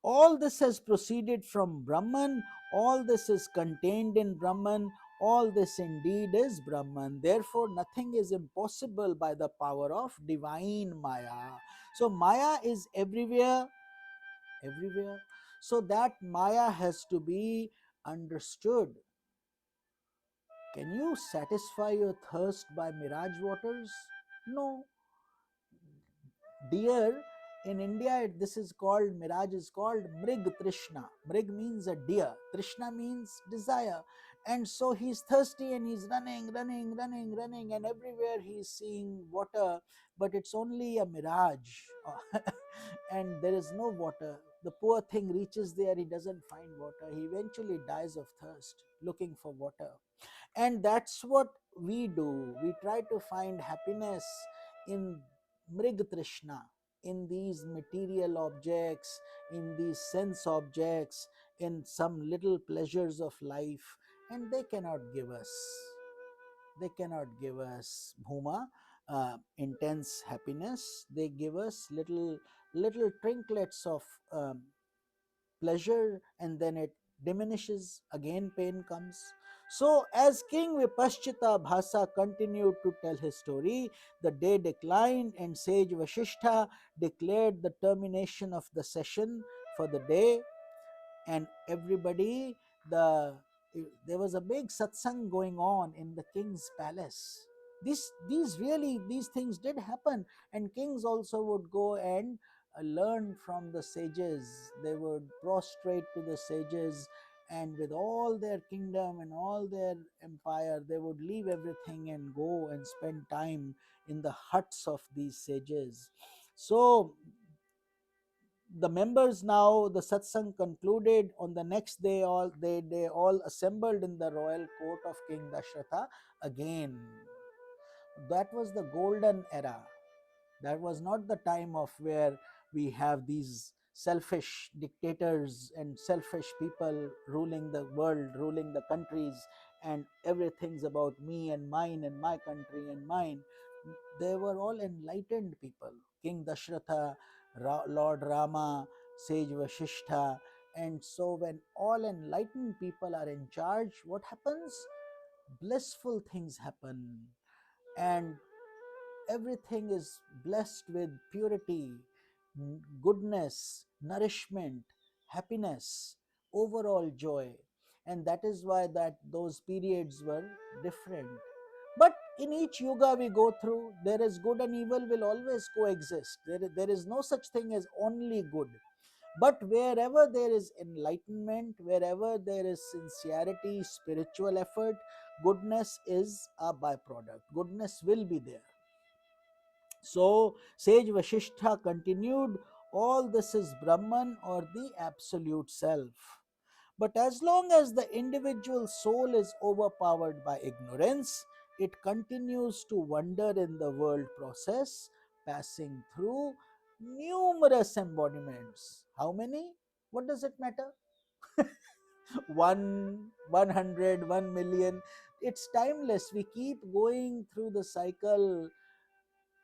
All this has proceeded from Brahman, all this is contained in Brahman, all this indeed is Brahman. Therefore, nothing is impossible by the power of divine Maya. So, Maya is everywhere, everywhere. So, that Maya has to be understood. Can you satisfy your thirst by mirage waters? No. Deer in India, this is called, mirage is called Mrig Trishna. Mrig means a deer, Trishna means desire. And so he's thirsty and he's running, running, running, running, and everywhere he's seeing water, but it's only a mirage. And there is no water. The poor thing reaches there, he doesn't find water. He eventually dies of thirst looking for water. And that's what we do. We try to find happiness in Mrig Trishna, in these material objects, in these sense objects, in some little pleasures of life, and they cannot give us. They cannot give us bhuma, intense happiness. They give us little trinklets of pleasure, and then it diminishes, again pain comes. So as King Vipashchita Bhasa continued to tell his story, the day declined and Sage Vasistha declared the termination of the session for the day. And everybody, there was a big satsang going on in the king's palace. These things did happen, and kings also would go and learn from the sages. They would prostrate to the sages, and with all their kingdom and all their empire, they would leave everything and go and spend time in the huts of these sages. So the members, now the satsang concluded. On the next day, they all assembled in the royal court of King Dashratha again. That was the golden era. That was not the time of where we have these selfish dictators and selfish people ruling the world, ruling the countries, and everything's about me and mine and my country and mine. They were all enlightened people. King Dashratha, Lord Rama, Sage Vasistha. And so when all enlightened people are in charge, what happens? Blissful things happen. And everything is blessed with purity, goodness, nourishment, happiness, overall joy. And that is why that those periods were different. But in each yuga we go through, there is good and evil will always coexist. There is no such thing as only good. But wherever there is enlightenment, wherever there is sincerity, spiritual effort, goodness is a byproduct. Goodness will be there. So Sage Vasistha continued, all this is Brahman or the absolute self. But as long as the individual soul is overpowered by ignorance, it continues to wander in the world process, passing through numerous embodiments. How many? What does it matter? One, 100, 1 million. It's timeless. We keep going through the cycle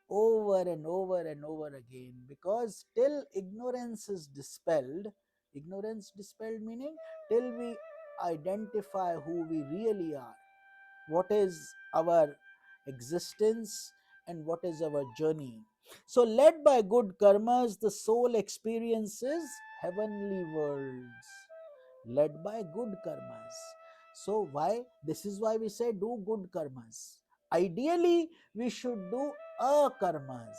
over and over and over again, because till ignorance is dispelled, ignorance dispelled meaning till we identify who we really are, what is our existence, and what is our journey. So, led by good karmas, the soul experiences heavenly worlds. Led by good karmas. So, why? This is why we say do good karmas. Ideally, we should do karmas,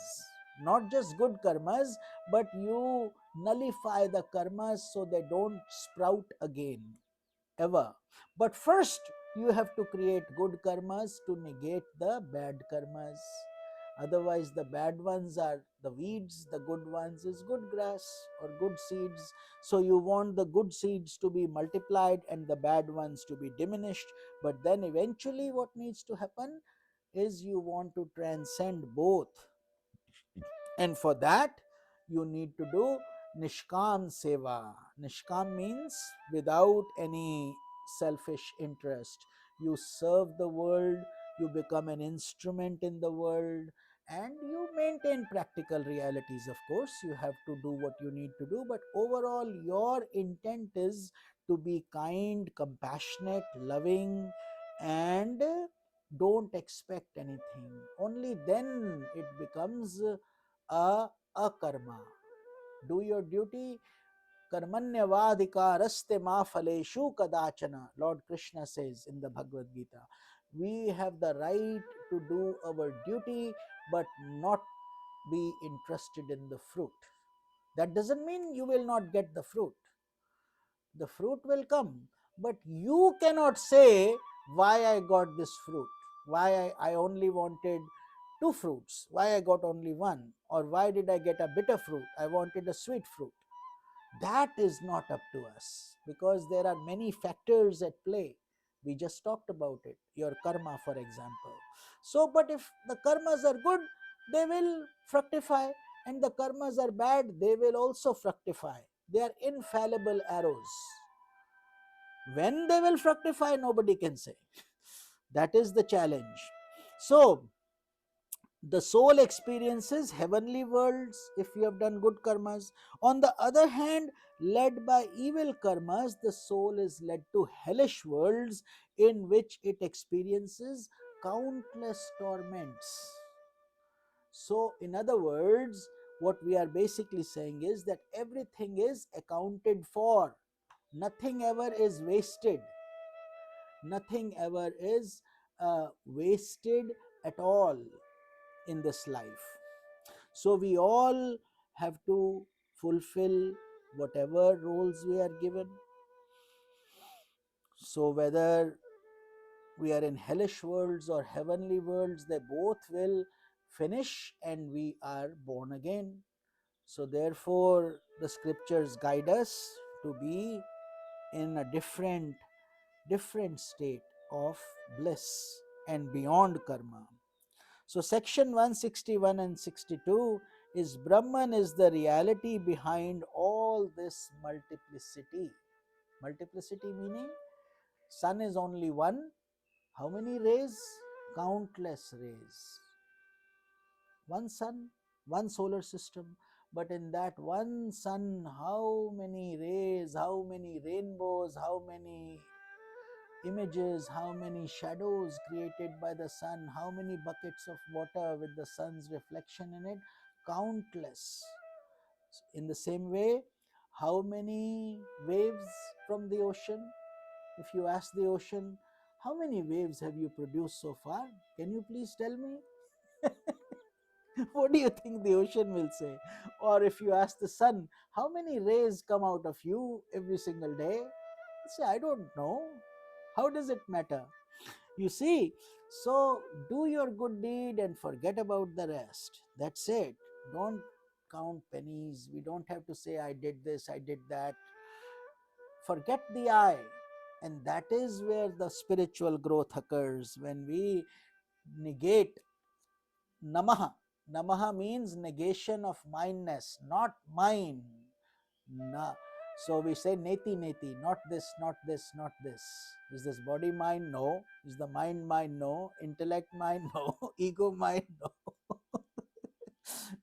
not just good karmas, but you nullify the karmas so they don't sprout again ever. But first, you have to create good karmas to negate the bad karmas. Otherwise, the bad ones are the weeds, the good ones is good grass or good seeds. So, you want the good seeds to be multiplied and the bad ones to be diminished. But then, eventually, what needs to happen is you want to transcend both, and for that you need to do nishkam seva. Nishkam means without any selfish interest. You serve the world, you become an instrument in the world, and you maintain practical realities. Of course, you have to do what you need to do, but overall your intent is to be kind, compassionate, loving, and don't expect anything. Only then it becomes a karma. Do your duty. Karmanyavadhikaraste ma phaleshu kadachana. Lord Krishna says in the Bhagavad Gita. We have the right to do our duty, but not be interested in the fruit. That doesn't mean you will not get the fruit. The fruit will come, but you cannot say why I got this fruit, why I only wanted two fruits, why I got only one, or why did I get a bitter fruit, I wanted a sweet fruit. That is not up to us, because there are many factors at play. We just talked about it, your karma, for example. So, but if the karmas are good, they will fructify, and the karmas are bad, they will also fructify. They are infallible arrows. When they will fructify, nobody can say. That is the challenge. So, the soul experiences heavenly worlds if you have done good karmas. On the other hand, led by evil karmas, the soul is led to hellish worlds in which it experiences countless torments. So, in other words, what we are basically saying is that everything is accounted for, nothing ever is wasted, nothing ever is wasted at all in this life. So we all have to fulfill whatever roles we are given. So whether we are in hellish worlds or heavenly worlds, they both will finish and we are born again. So therefore the scriptures guide us to be in a different state of bliss and beyond karma. So section 161 and 62 is Brahman is the reality behind all this multiplicity. Multiplicity meaning sun is only one. How many rays? Countless rays. One sun, one solar system. But in that one sun, how many rays, how many rainbows, how many images, how many shadows created by the sun, how many buckets of water with the sun's reflection in it, countless. In the same way, how many waves from the ocean? If you ask the ocean, how many waves have you produced so far? Can you please tell me? What do you think the ocean will say? Or if you ask the sun, how many rays come out of you every single day? Say, I don't know. How does it matter? You see, so do your good deed and forget about the rest. That's it. Don't count pennies. We don't have to say, I did this, I did that. forget the I. And that is where the spiritual growth occurs, when we negate namaha. Namaha means negation of mindness, not mine. Na. So we say neti neti, not this, not this, not this. Is this body mind? No. Is the mind mind? No. Intellect mind? No. Ego mind? No.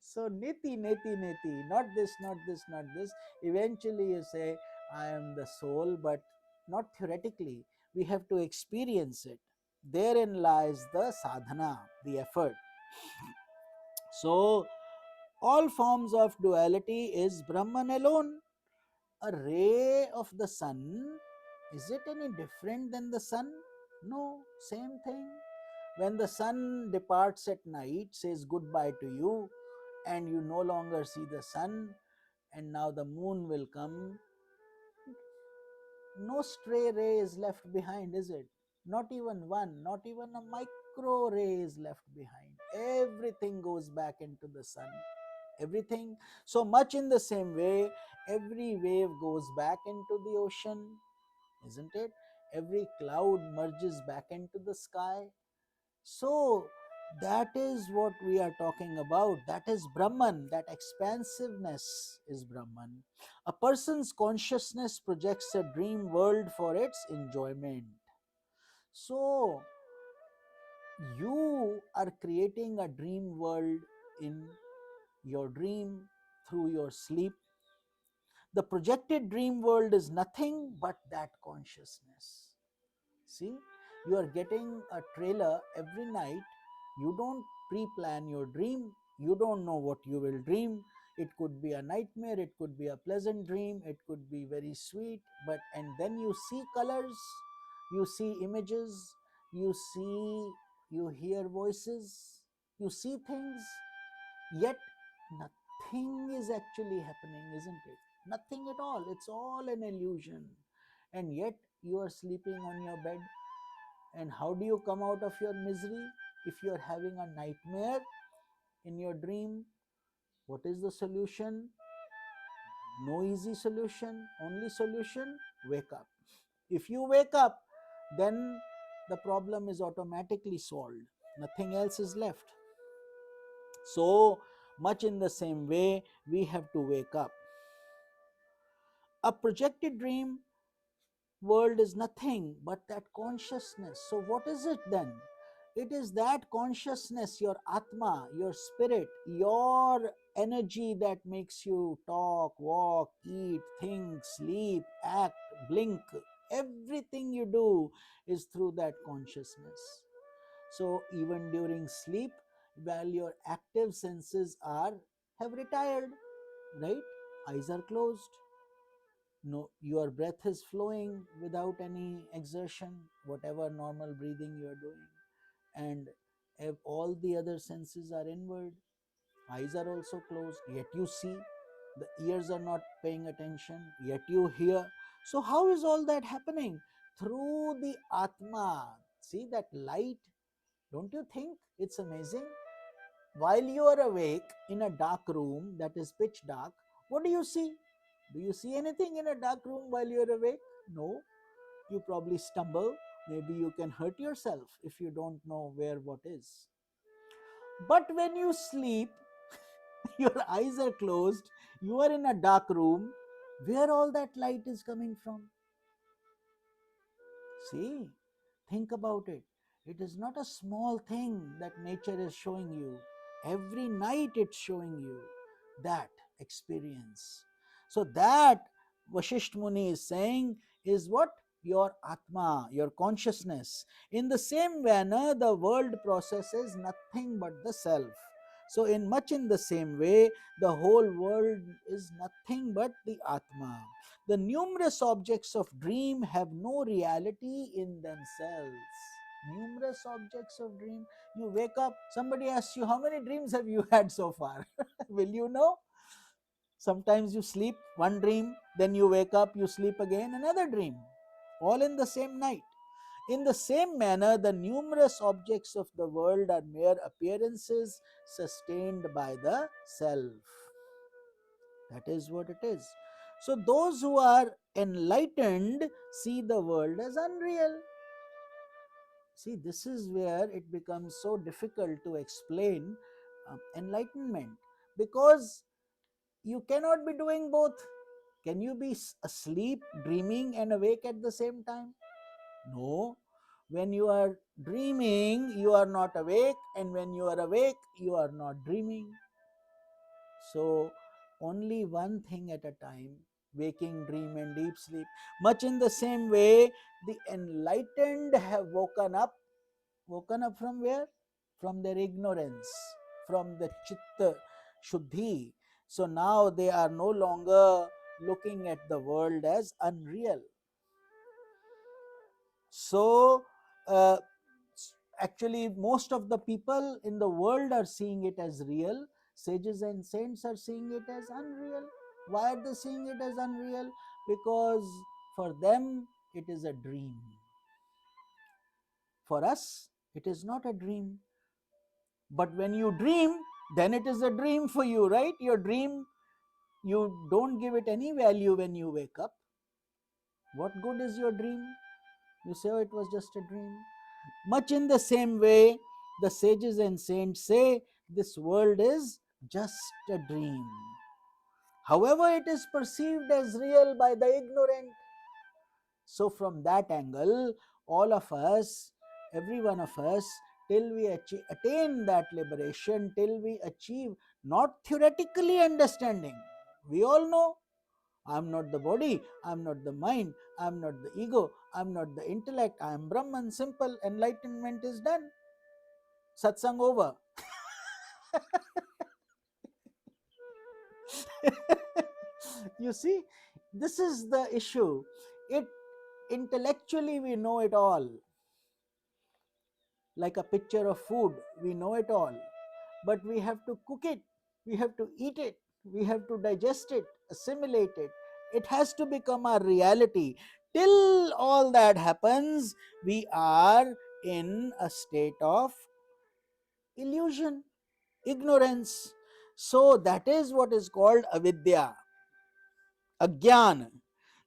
So neti neti neti, not this, not this, not this. Eventually you say, I am the soul, but not theoretically. We have to experience it. Therein lies the sadhana, the effort. So all forms of duality is Brahman alone. A ray of the sun, is it any different than the sun? No, same thing. When the sun departs at night, says goodbye to you, and you no longer see the sun, and now the moon will come, no stray ray is left behind, is it? Not even one, not even a micro ray is left behind. Everything goes back into the sun. Everything. So much in the same way, every wave goes back into the ocean, isn't it? Every cloud merges back into the sky. So that is what we are talking about. That is Brahman. That expansiveness is Brahman. A person's consciousness projects a dream world for its enjoyment. So you are creating a dream world in your dream through your sleep. The projected dream world is nothing but that consciousness. See, you are getting a trailer every night. You don't pre plan your dream, you don't know what you will dream. It could be a nightmare, it could be a pleasant dream, it could be very sweet, but and then you see colors, you see images, you see, you hear voices, you see things, yet nothing is actually happening, isn't it? Nothing at all. It's all an illusion. And yet you are sleeping on your bed. And how do you come out of your misery? If you are having a nightmare in your dream, what is the solution? No easy solution. Only solution, wake up. If you wake up, then the problem is automatically solved. Nothing else is left. So much in the same way, we have to wake up. A projected dream world is nothing but that consciousness. So what is it then? It is that consciousness, your atma, your spirit, your energy that makes you talk, walk, eat, think, sleep, act, blink. Everything you do is through that consciousness. So even during sleep, while your active senses are have retired, right? Eyes are closed. No, your breath is flowing without any exertion, whatever normal breathing you are doing, and all the other senses are inward. Eyes are also closed, yet you see. The ears are not paying attention, yet you hear. So how is all that happening? Through the atma. See that light? Don't you think it's amazing? While you are awake in a dark room that is pitch dark, what do you see? Do you see anything in a dark room while you are awake? No. You probably stumble. Maybe you can hurt yourself if you don't know where what is. But when you sleep, your eyes are closed, you are in a dark room, where all that light is coming from? See, think about it. It is not a small thing that nature is showing you. Every night it's showing you that experience. So that Vashishth Muni is saying is what? Your Atma, your consciousness. In the same manner, the world processes nothing but the self. So, in much in the same way, the whole world is nothing but the Atma. The numerous objects of dream have no reality in themselves. Numerous objects of dream. You wake up, somebody asks you, how many dreams have you had so far? Will you know? Sometimes you sleep, one dream, then you wake up, you sleep again, another dream. All in the same night. In the same manner, the numerous objects of the world are mere appearances sustained by the self. That is what it is. So those who are enlightened see the world as unreal. See, this is where it becomes so difficult to explain enlightenment, because you cannot be doing both. Can you be asleep, dreaming, and awake at the same time? No. When you are dreaming, you are not awake, and when you are awake, you are not dreaming. So, only one thing at a time, waking, dream, and deep sleep. Much in the same way, the enlightened have woken up. Woken up from where? From their ignorance, from the chitta shuddhi. So now they are no longer looking at the world as unreal. So, uh, actually, most of the people in the world are seeing it as real. Sages and saints are seeing it as unreal. Why are they seeing it as unreal? Because for them, it is a dream. For us, it is not a dream. But when you dream, then it is a dream for you, right? Your dream, you don't give it any value when you wake up. What good is your dream? You say, oh, it was just a dream. Much in the same way, the sages and saints say this world is just a dream. However, it is perceived as real by the ignorant. So, from that angle, all of us, every one of us, till we attain that liberation, till we achieve not theoretically understanding, we all know I'm not the body, I'm not the mind, I'm not the ego, I'm not the intellect, I am Brahman, simple, enlightenment is done. Satsang over. You see, this is the issue. It intellectually we know it all. Like a picture of food, we know it all. But we have to cook it, we have to eat it, we have to digest it, assimilate it. It has to become our reality. Till all that happens, we are in a state of illusion, ignorance. So that is what is called avidya, agyan.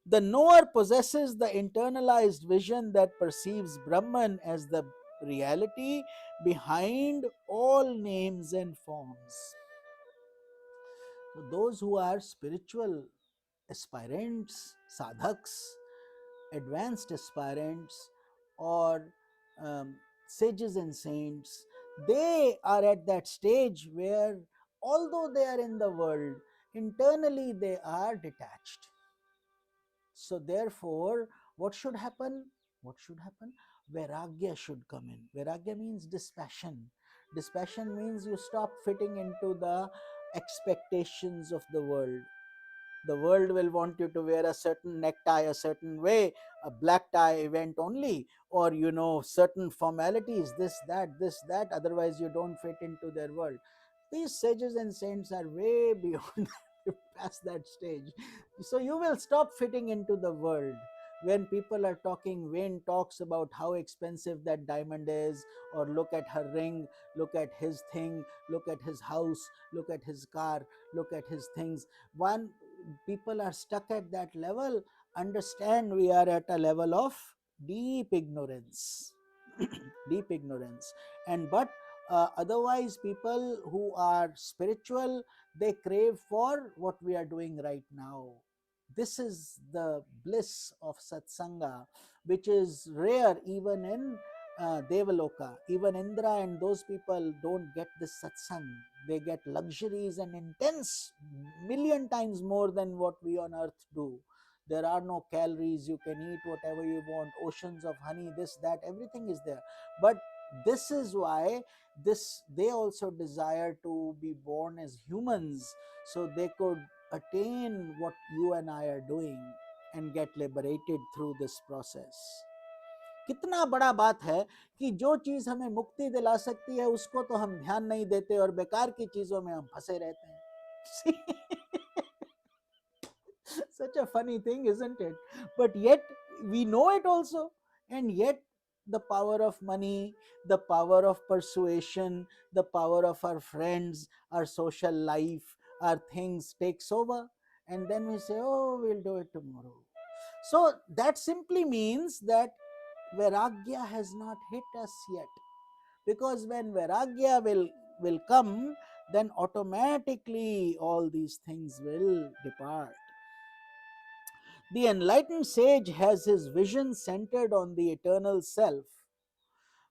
The knower possesses the internalized vision that perceives Brahman as the reality behind all names and forms. So those who are spiritual aspirants, sadhaks, advanced aspirants, or sages and saints, they are at that stage where, although they are in the world, internally they are detached. So, therefore, what should happen? What should happen? Vairagya should come in. Vairagya means dispassion. Dispassion means you stop fitting into the expectations of the world. The world will want you to wear a certain necktie a certain way, a black tie event only, or certain formalities, this, that, otherwise you don't fit into their world. These sages and saints are way beyond past that stage. So you will stop fitting into the world. When people are talking vain talks about how expensive that diamond is, or look at her ring, look at his thing, look at his house, look at his car, look at his things, one people are stuck at that level. Understand, we are at a level of deep ignorance. Deep ignorance. And but otherwise, people who are spiritual, they crave for what we are doing right now. This is the bliss of satsanga, which is rare even in Devaloka. Even Indra and those people don't get this satsang. They get luxuries and intense, million times more than what we on earth do. There are no calories, you can eat whatever you want, oceans of honey, this, that, everything is there. But this is why they also desire to be born as humans, so they could attain what you and I are doing and get liberated through this process. कितना बड़ा बात है कि जो चीज हमें मुक्ति दिला सकती है उसको तो हम ध्यान नहीं देते और बेकार की चीजों में हम फंसे रहते हैं. Such a funny thing, isn't it? But yet we know it also, and yet the power of money, the power of persuasion, the power of our friends, our social life, our things takes over, and then we say, oh, we'll do it tomorrow. So that simply means that Vairagya has not hit us yet. Because when Vairagya will come, then automatically all these things will depart. The enlightened sage has his vision centered on the eternal self,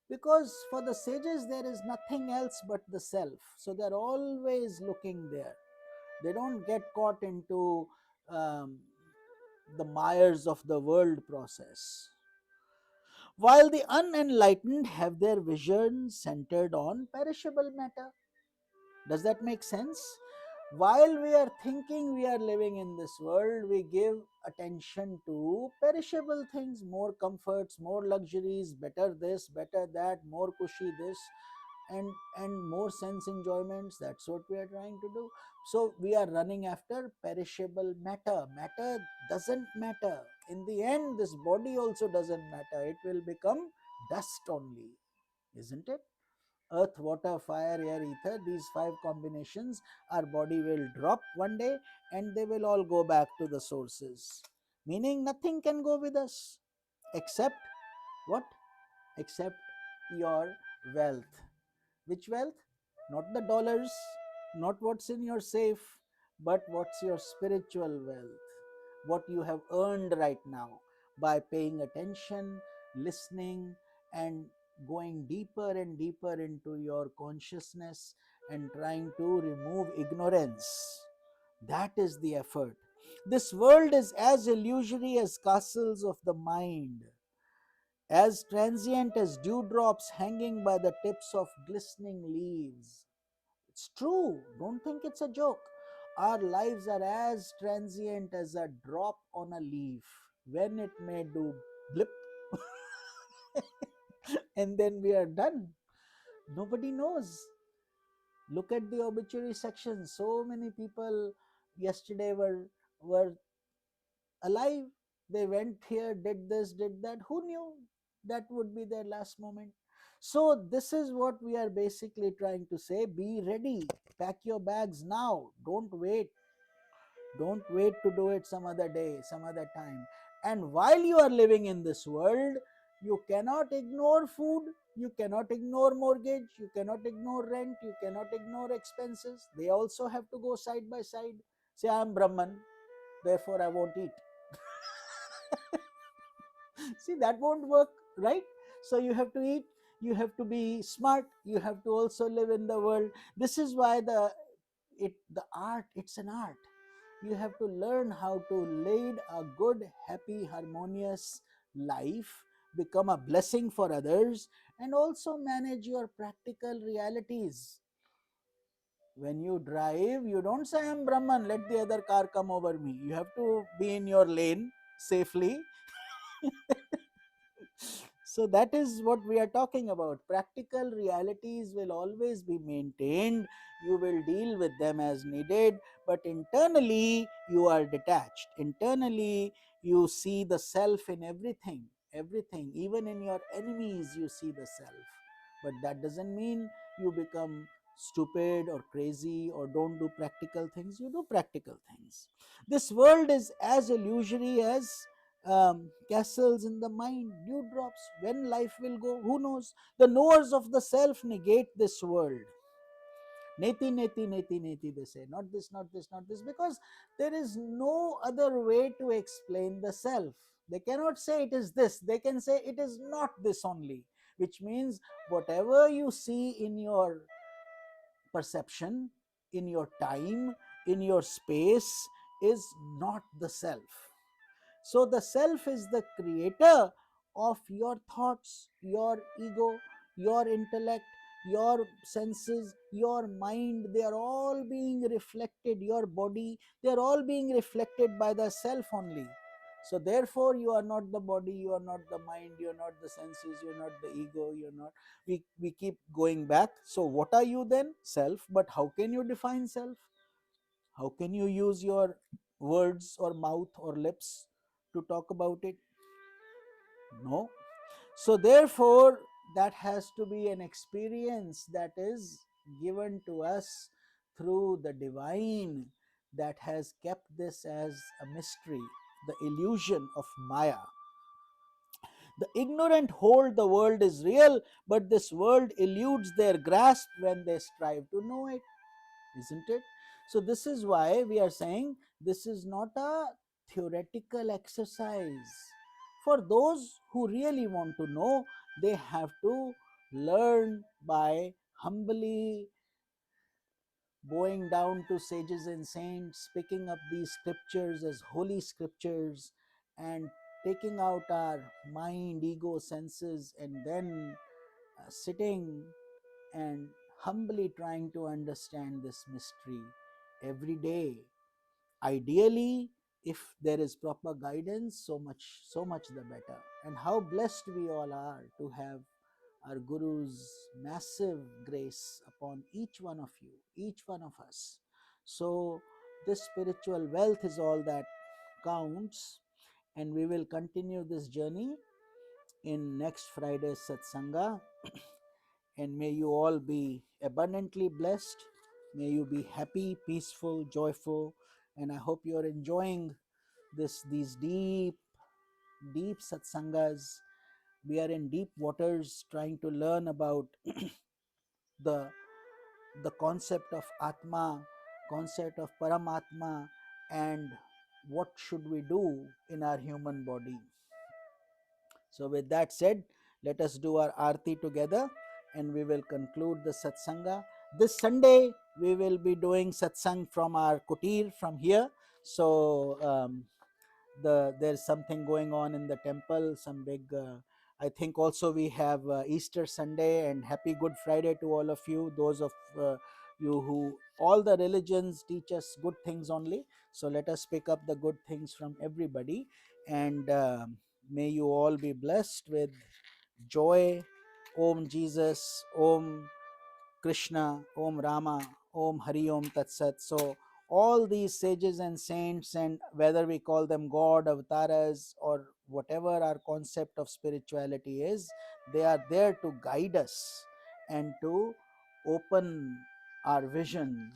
because for the sages there is nothing else but the self. So they're always looking there. They don't get caught into um, the mires of the world process. While the unenlightened have their vision centered on perishable matter. Does that make sense? While we are thinking we are living in this world, we give attention to perishable things, more comforts, more luxuries, better this, better that, more cushy this, and more sense enjoyments. That's what we are trying to do. So we are running after perishable matter. Matter doesn't matter. In the end, this body also doesn't matter. It will become dust only, isn't it? Earth, water, fire, air, ether, these five combinations, our body will drop one day and they will all go back to the sources. Meaning nothing can go with us except what? Except your wealth. Which wealth? Not the dollars, not what's in your safe, but what's your spiritual wealth. What you have earned right now by paying attention, listening, and going deeper and deeper into your consciousness and trying to remove ignorance. That is the effort. This world is as illusory as castles of the mind, as transient as dewdrops hanging by the tips of glistening leaves. It's true, don't think it's a joke. Our lives are as transient as a drop on a leaf, when it may do blip and then we are done. Nobody knows. Look at the obituary section. So many people yesterday were alive. They went here, did this, did that. Who knew that would be their last moment? So, this is what we are basically trying to say. Be ready. Pack your bags now. Don't wait. Don't wait to do it some other day, some other time. And while you are living in this world, you cannot ignore food, you cannot ignore mortgage, you cannot ignore rent, you cannot ignore expenses. They also have to go side by side. Say, I am Brahman, therefore I won't eat. See, that won't work, right? So you have to eat, you have to be smart, you have to also live in the world. This is why the art, it's an art. You have to learn how to lead a good, happy, harmonious life, become a blessing for others, and also manage your practical realities. When you drive, you don't say, I'm Brahman, let the other car come over me. You have to be in your lane safely. So that is what we are talking about. Practical realities will always be maintained. You will deal with them as needed, but internally you are detached. Internally you see the self in everything. Everything, even in your enemies, you see the self. But that doesn't mean you become stupid or crazy or don't do practical things. You do practical things. This world is as illusory as castles in the mind, dewdrops. When life will go, who knows? The knowers of the self negate this world. Neti, neti, neti, neti, they say. Not this, not this, not this. Because there is no other way to explain the self. They cannot say it is this. They can say it is not this only. Which means whatever you see in your perception, in your time, in your space, is not the self. So the self is the creator of your thoughts, your ego, your intellect, your senses, your mind. They are all being reflected, your body, they are all being reflected by the self only. So therefore you are not the body, you are not the mind, you are not the senses, you are not the ego, you are not. We keep going back. So what are you then? Self. But how can you define self? How can you use your words or mouth or lips to talk about it? No. So, therefore, that has to be an experience that is given to us through the divine, that has kept this as a mystery. the illusion of Maya. The ignorant hold the world is real, but this world eludes their grasp when they strive to know it, isn't it? So, this is why we are saying this is not a theoretical exercise. For those who really want to know, they have to learn by humbly bowing down to sages and saints, picking up these scriptures as holy scriptures, and taking out our mind, ego, senses, and then sitting and humbly trying to understand this mystery every day. Ideally, if there is proper guidance, so much the better. And how blessed we all are to have our Guru's massive grace upon each one of you, each one of us. So, this spiritual wealth is all that counts, and we will continue this journey in next Friday's Satsanga. And may you all be abundantly blessed. May you be happy, peaceful, joyful, and I hope you are enjoying these deep satsangas. We are in deep waters trying to learn about the the concept of Atma, concept of Paramatma, and what should we do in our human body. So, with that said, let us do our arti together and we will conclude the satsanga. This Sunday, we will be doing satsang from our kutir from here. So, there's something going on in the temple, some big. I think also we have Easter Sunday, and happy Good Friday to all of you. Those of you who all the religions teach us good things only. So let us pick up the good things from everybody, and may you all be blessed with joy. Om Jesus, Om Krishna, Om Rama, Om Hari Om Tat Sat. So all these sages and saints, and whether we call them God, avatars, or whatever our concept of spirituality is, they are there to guide us and to open our vision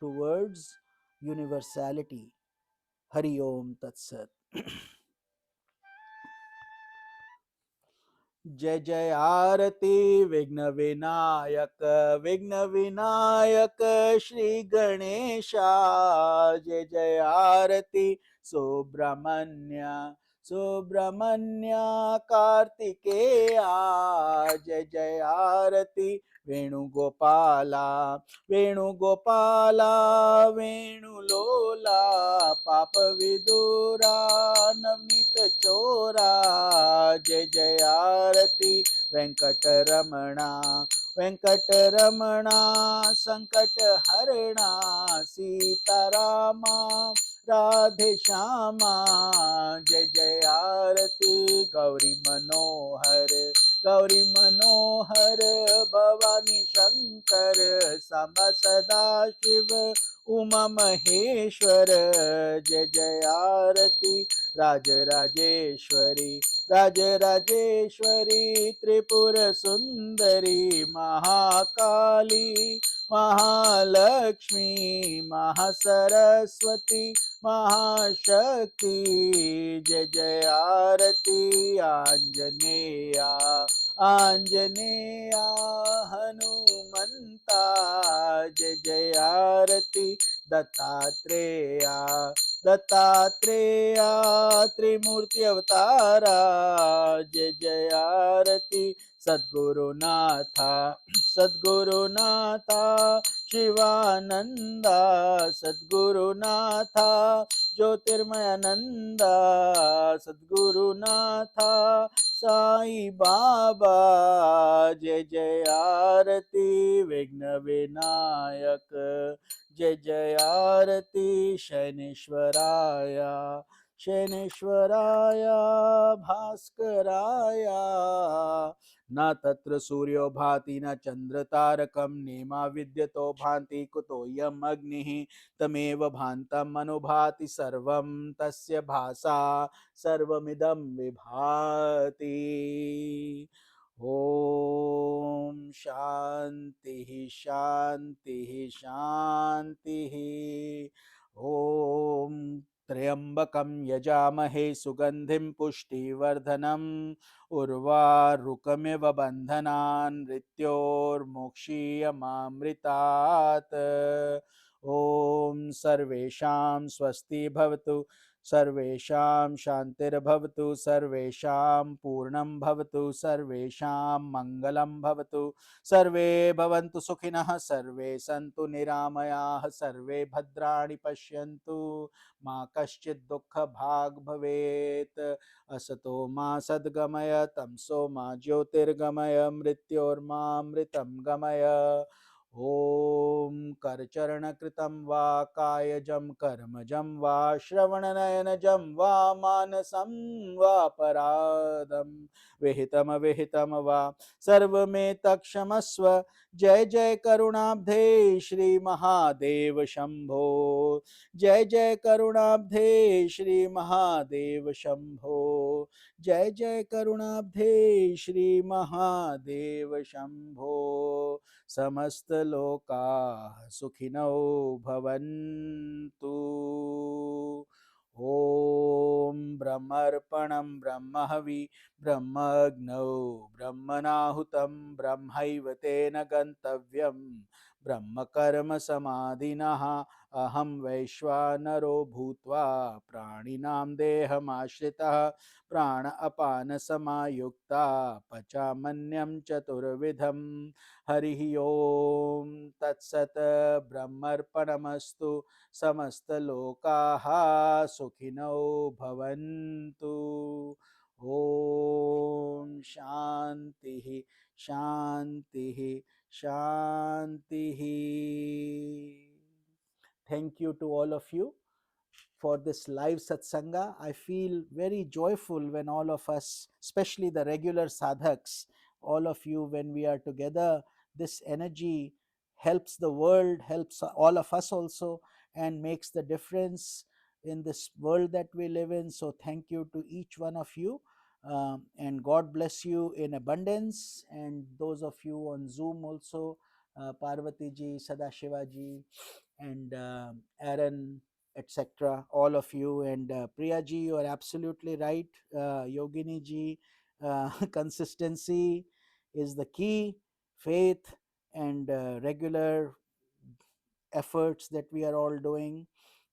towards universality. Hari Om Tat Sat. जय जय आरती विघ्न विनायक श्री गणेशा जय जय आरती सुब्रह्मण्य सुब्रह्मण्य कार्तिकेया जय जय आरती वेणुगोपाला वेणुगोपाला वेणुलोला पाप विदुरा नवनीत चोरा जय जय आरती वेंकटरमणा वेंकटरमणा संकट हरणा सीतारामा राधे श्यामा जय जय आरती गौरी मनोहर भवानी शंकर सांबा सदा शिव उमा महेश्वर जय जय आरती राजराजेश्वरी राजराजेश्वरी त्रिपुर सुंदरी महाकाली महालक्ष्मी महासरस्वती महाशक्ति जय जय आरती आंजनेया आंजनेया हनुमंता जय जय आरती दत्तात्रेया दत्तात्रेया त्रिमूर्ति अवतारा जय जय आरती सद्गुरुनाथा सद्गुरुनाथा शिवानंदा सद्गुरुनाथा ज्योतिर्मयानंदा सद्गुरुनाथा साई बाबा जय जय आरती विघ्न विनायक जय जय आरती शैनेश्वराय शैनेश्वराय भास्कराय न तत्र सूर्यो भाति न चंद्र तारकं नेमा विद्यतो भान्ति कुतोऽयम् अग्निः तमेव भान्तम् अनुभाति सर्वं तस्य भासा सर्वमिदं विभाति ओम शांति शांति शांति ओम त्र्यंबकं यजामहे सुगंधिं पुष्टिवर्धनम् उर्वारुकमिव बन्धनान् मृत्योर्मुक्षीयमामृतात्। ॐ सर्वेषां स्वस्ति भवतु, सर्वेषां शान्तिर्भवतु, सर्वेषां पूर्णं भवतु, सर्वेषां मङ्गलं भवतु, सर्वे भवन्तु सुखिनः, सर्वे सन्तु निरामयाः, सर्वे भद्राणि पश्यन्तु, मा कश्चित् दुःखभाग् भवेत्। असतो मा सद्गमय, तमसो मा ज्योतिर्गमय, मृत्योर्मामृतं गमय। ॐ करचरणकृतं वा कायजं कर्मजं वा श्रवणनयनजं वा मानसं वापराधं विहितमविहितं वा सर्वमेतत्क्षमस्व। जय जय करुणाब्धे श्री महादेव शंभो, जय जय करुणाब्धे श्री महादेव शंभो, जय जय करुणाब्धे श्री महादेव शंभो। समस्त लोकाः सुखिनो भवन्तु। ॐ ब्रह्मर्पणं ब्रह्महवि ब्रह्मग्नौ ब्रह्मणाहुतं ब्रह्मैव तेन गन्तव्यं ब्रह्मकर्म समाधिनः। अहं वैश्वानरो भूत्वा प्राणिनां देहमाश्रितः प्राण अपान समायुक्ता पचामन्यं चतुर्विधम्। हरिः ओम तत्सत्। ब्रह्मर्पणमस्तु। समस्तलोकाः सुखिनो भवन्तु। ओम शांति शांति शांति। Thank you to all of you for this live satsanga. I feel very joyful when all of us, especially the regular sadhaks, all of you, when we are together, this energy helps the world, helps all of us also, and makes the difference in this world that we live in. So, thank you to each one of you. And God bless you in abundance. And those of you on Zoom also, Parvati ji, Sadashiva ji, and Aaron, etc. All of you, and Priya ji, you are absolutely right. Yogini ji, consistency is the key. Faith and regular efforts that we are all doing.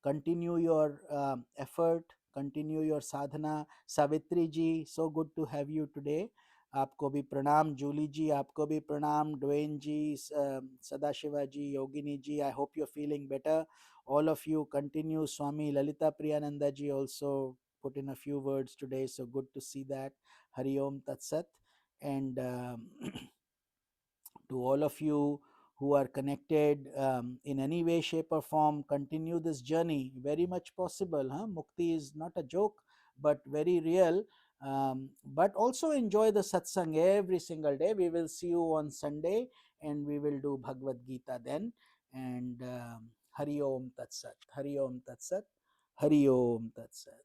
Continue your effort, continue your sadhana. Savitri ji, so good to have you today. आपको भी प्रणाम. जूली जी, आपको भी प्रणाम. Dwayne ji, Sadashiva ji, Yogini ji, I hope you're feeling better. All of you continue. Swami Lalita Priyananda ji also put in a few words today, so good to see that. Hari Om Tat Sat. And to all of you who are connected in any way, shape, or form, continue this journey. Very much possible. Huh? Mukti is not a joke, but very real. But also enjoy the satsang every single day. We will see you on Sunday and we will do Bhagavad Gita then. And Hari Om Tat Sat, Hari Om Tat Sat, Hari Om Tat Sat.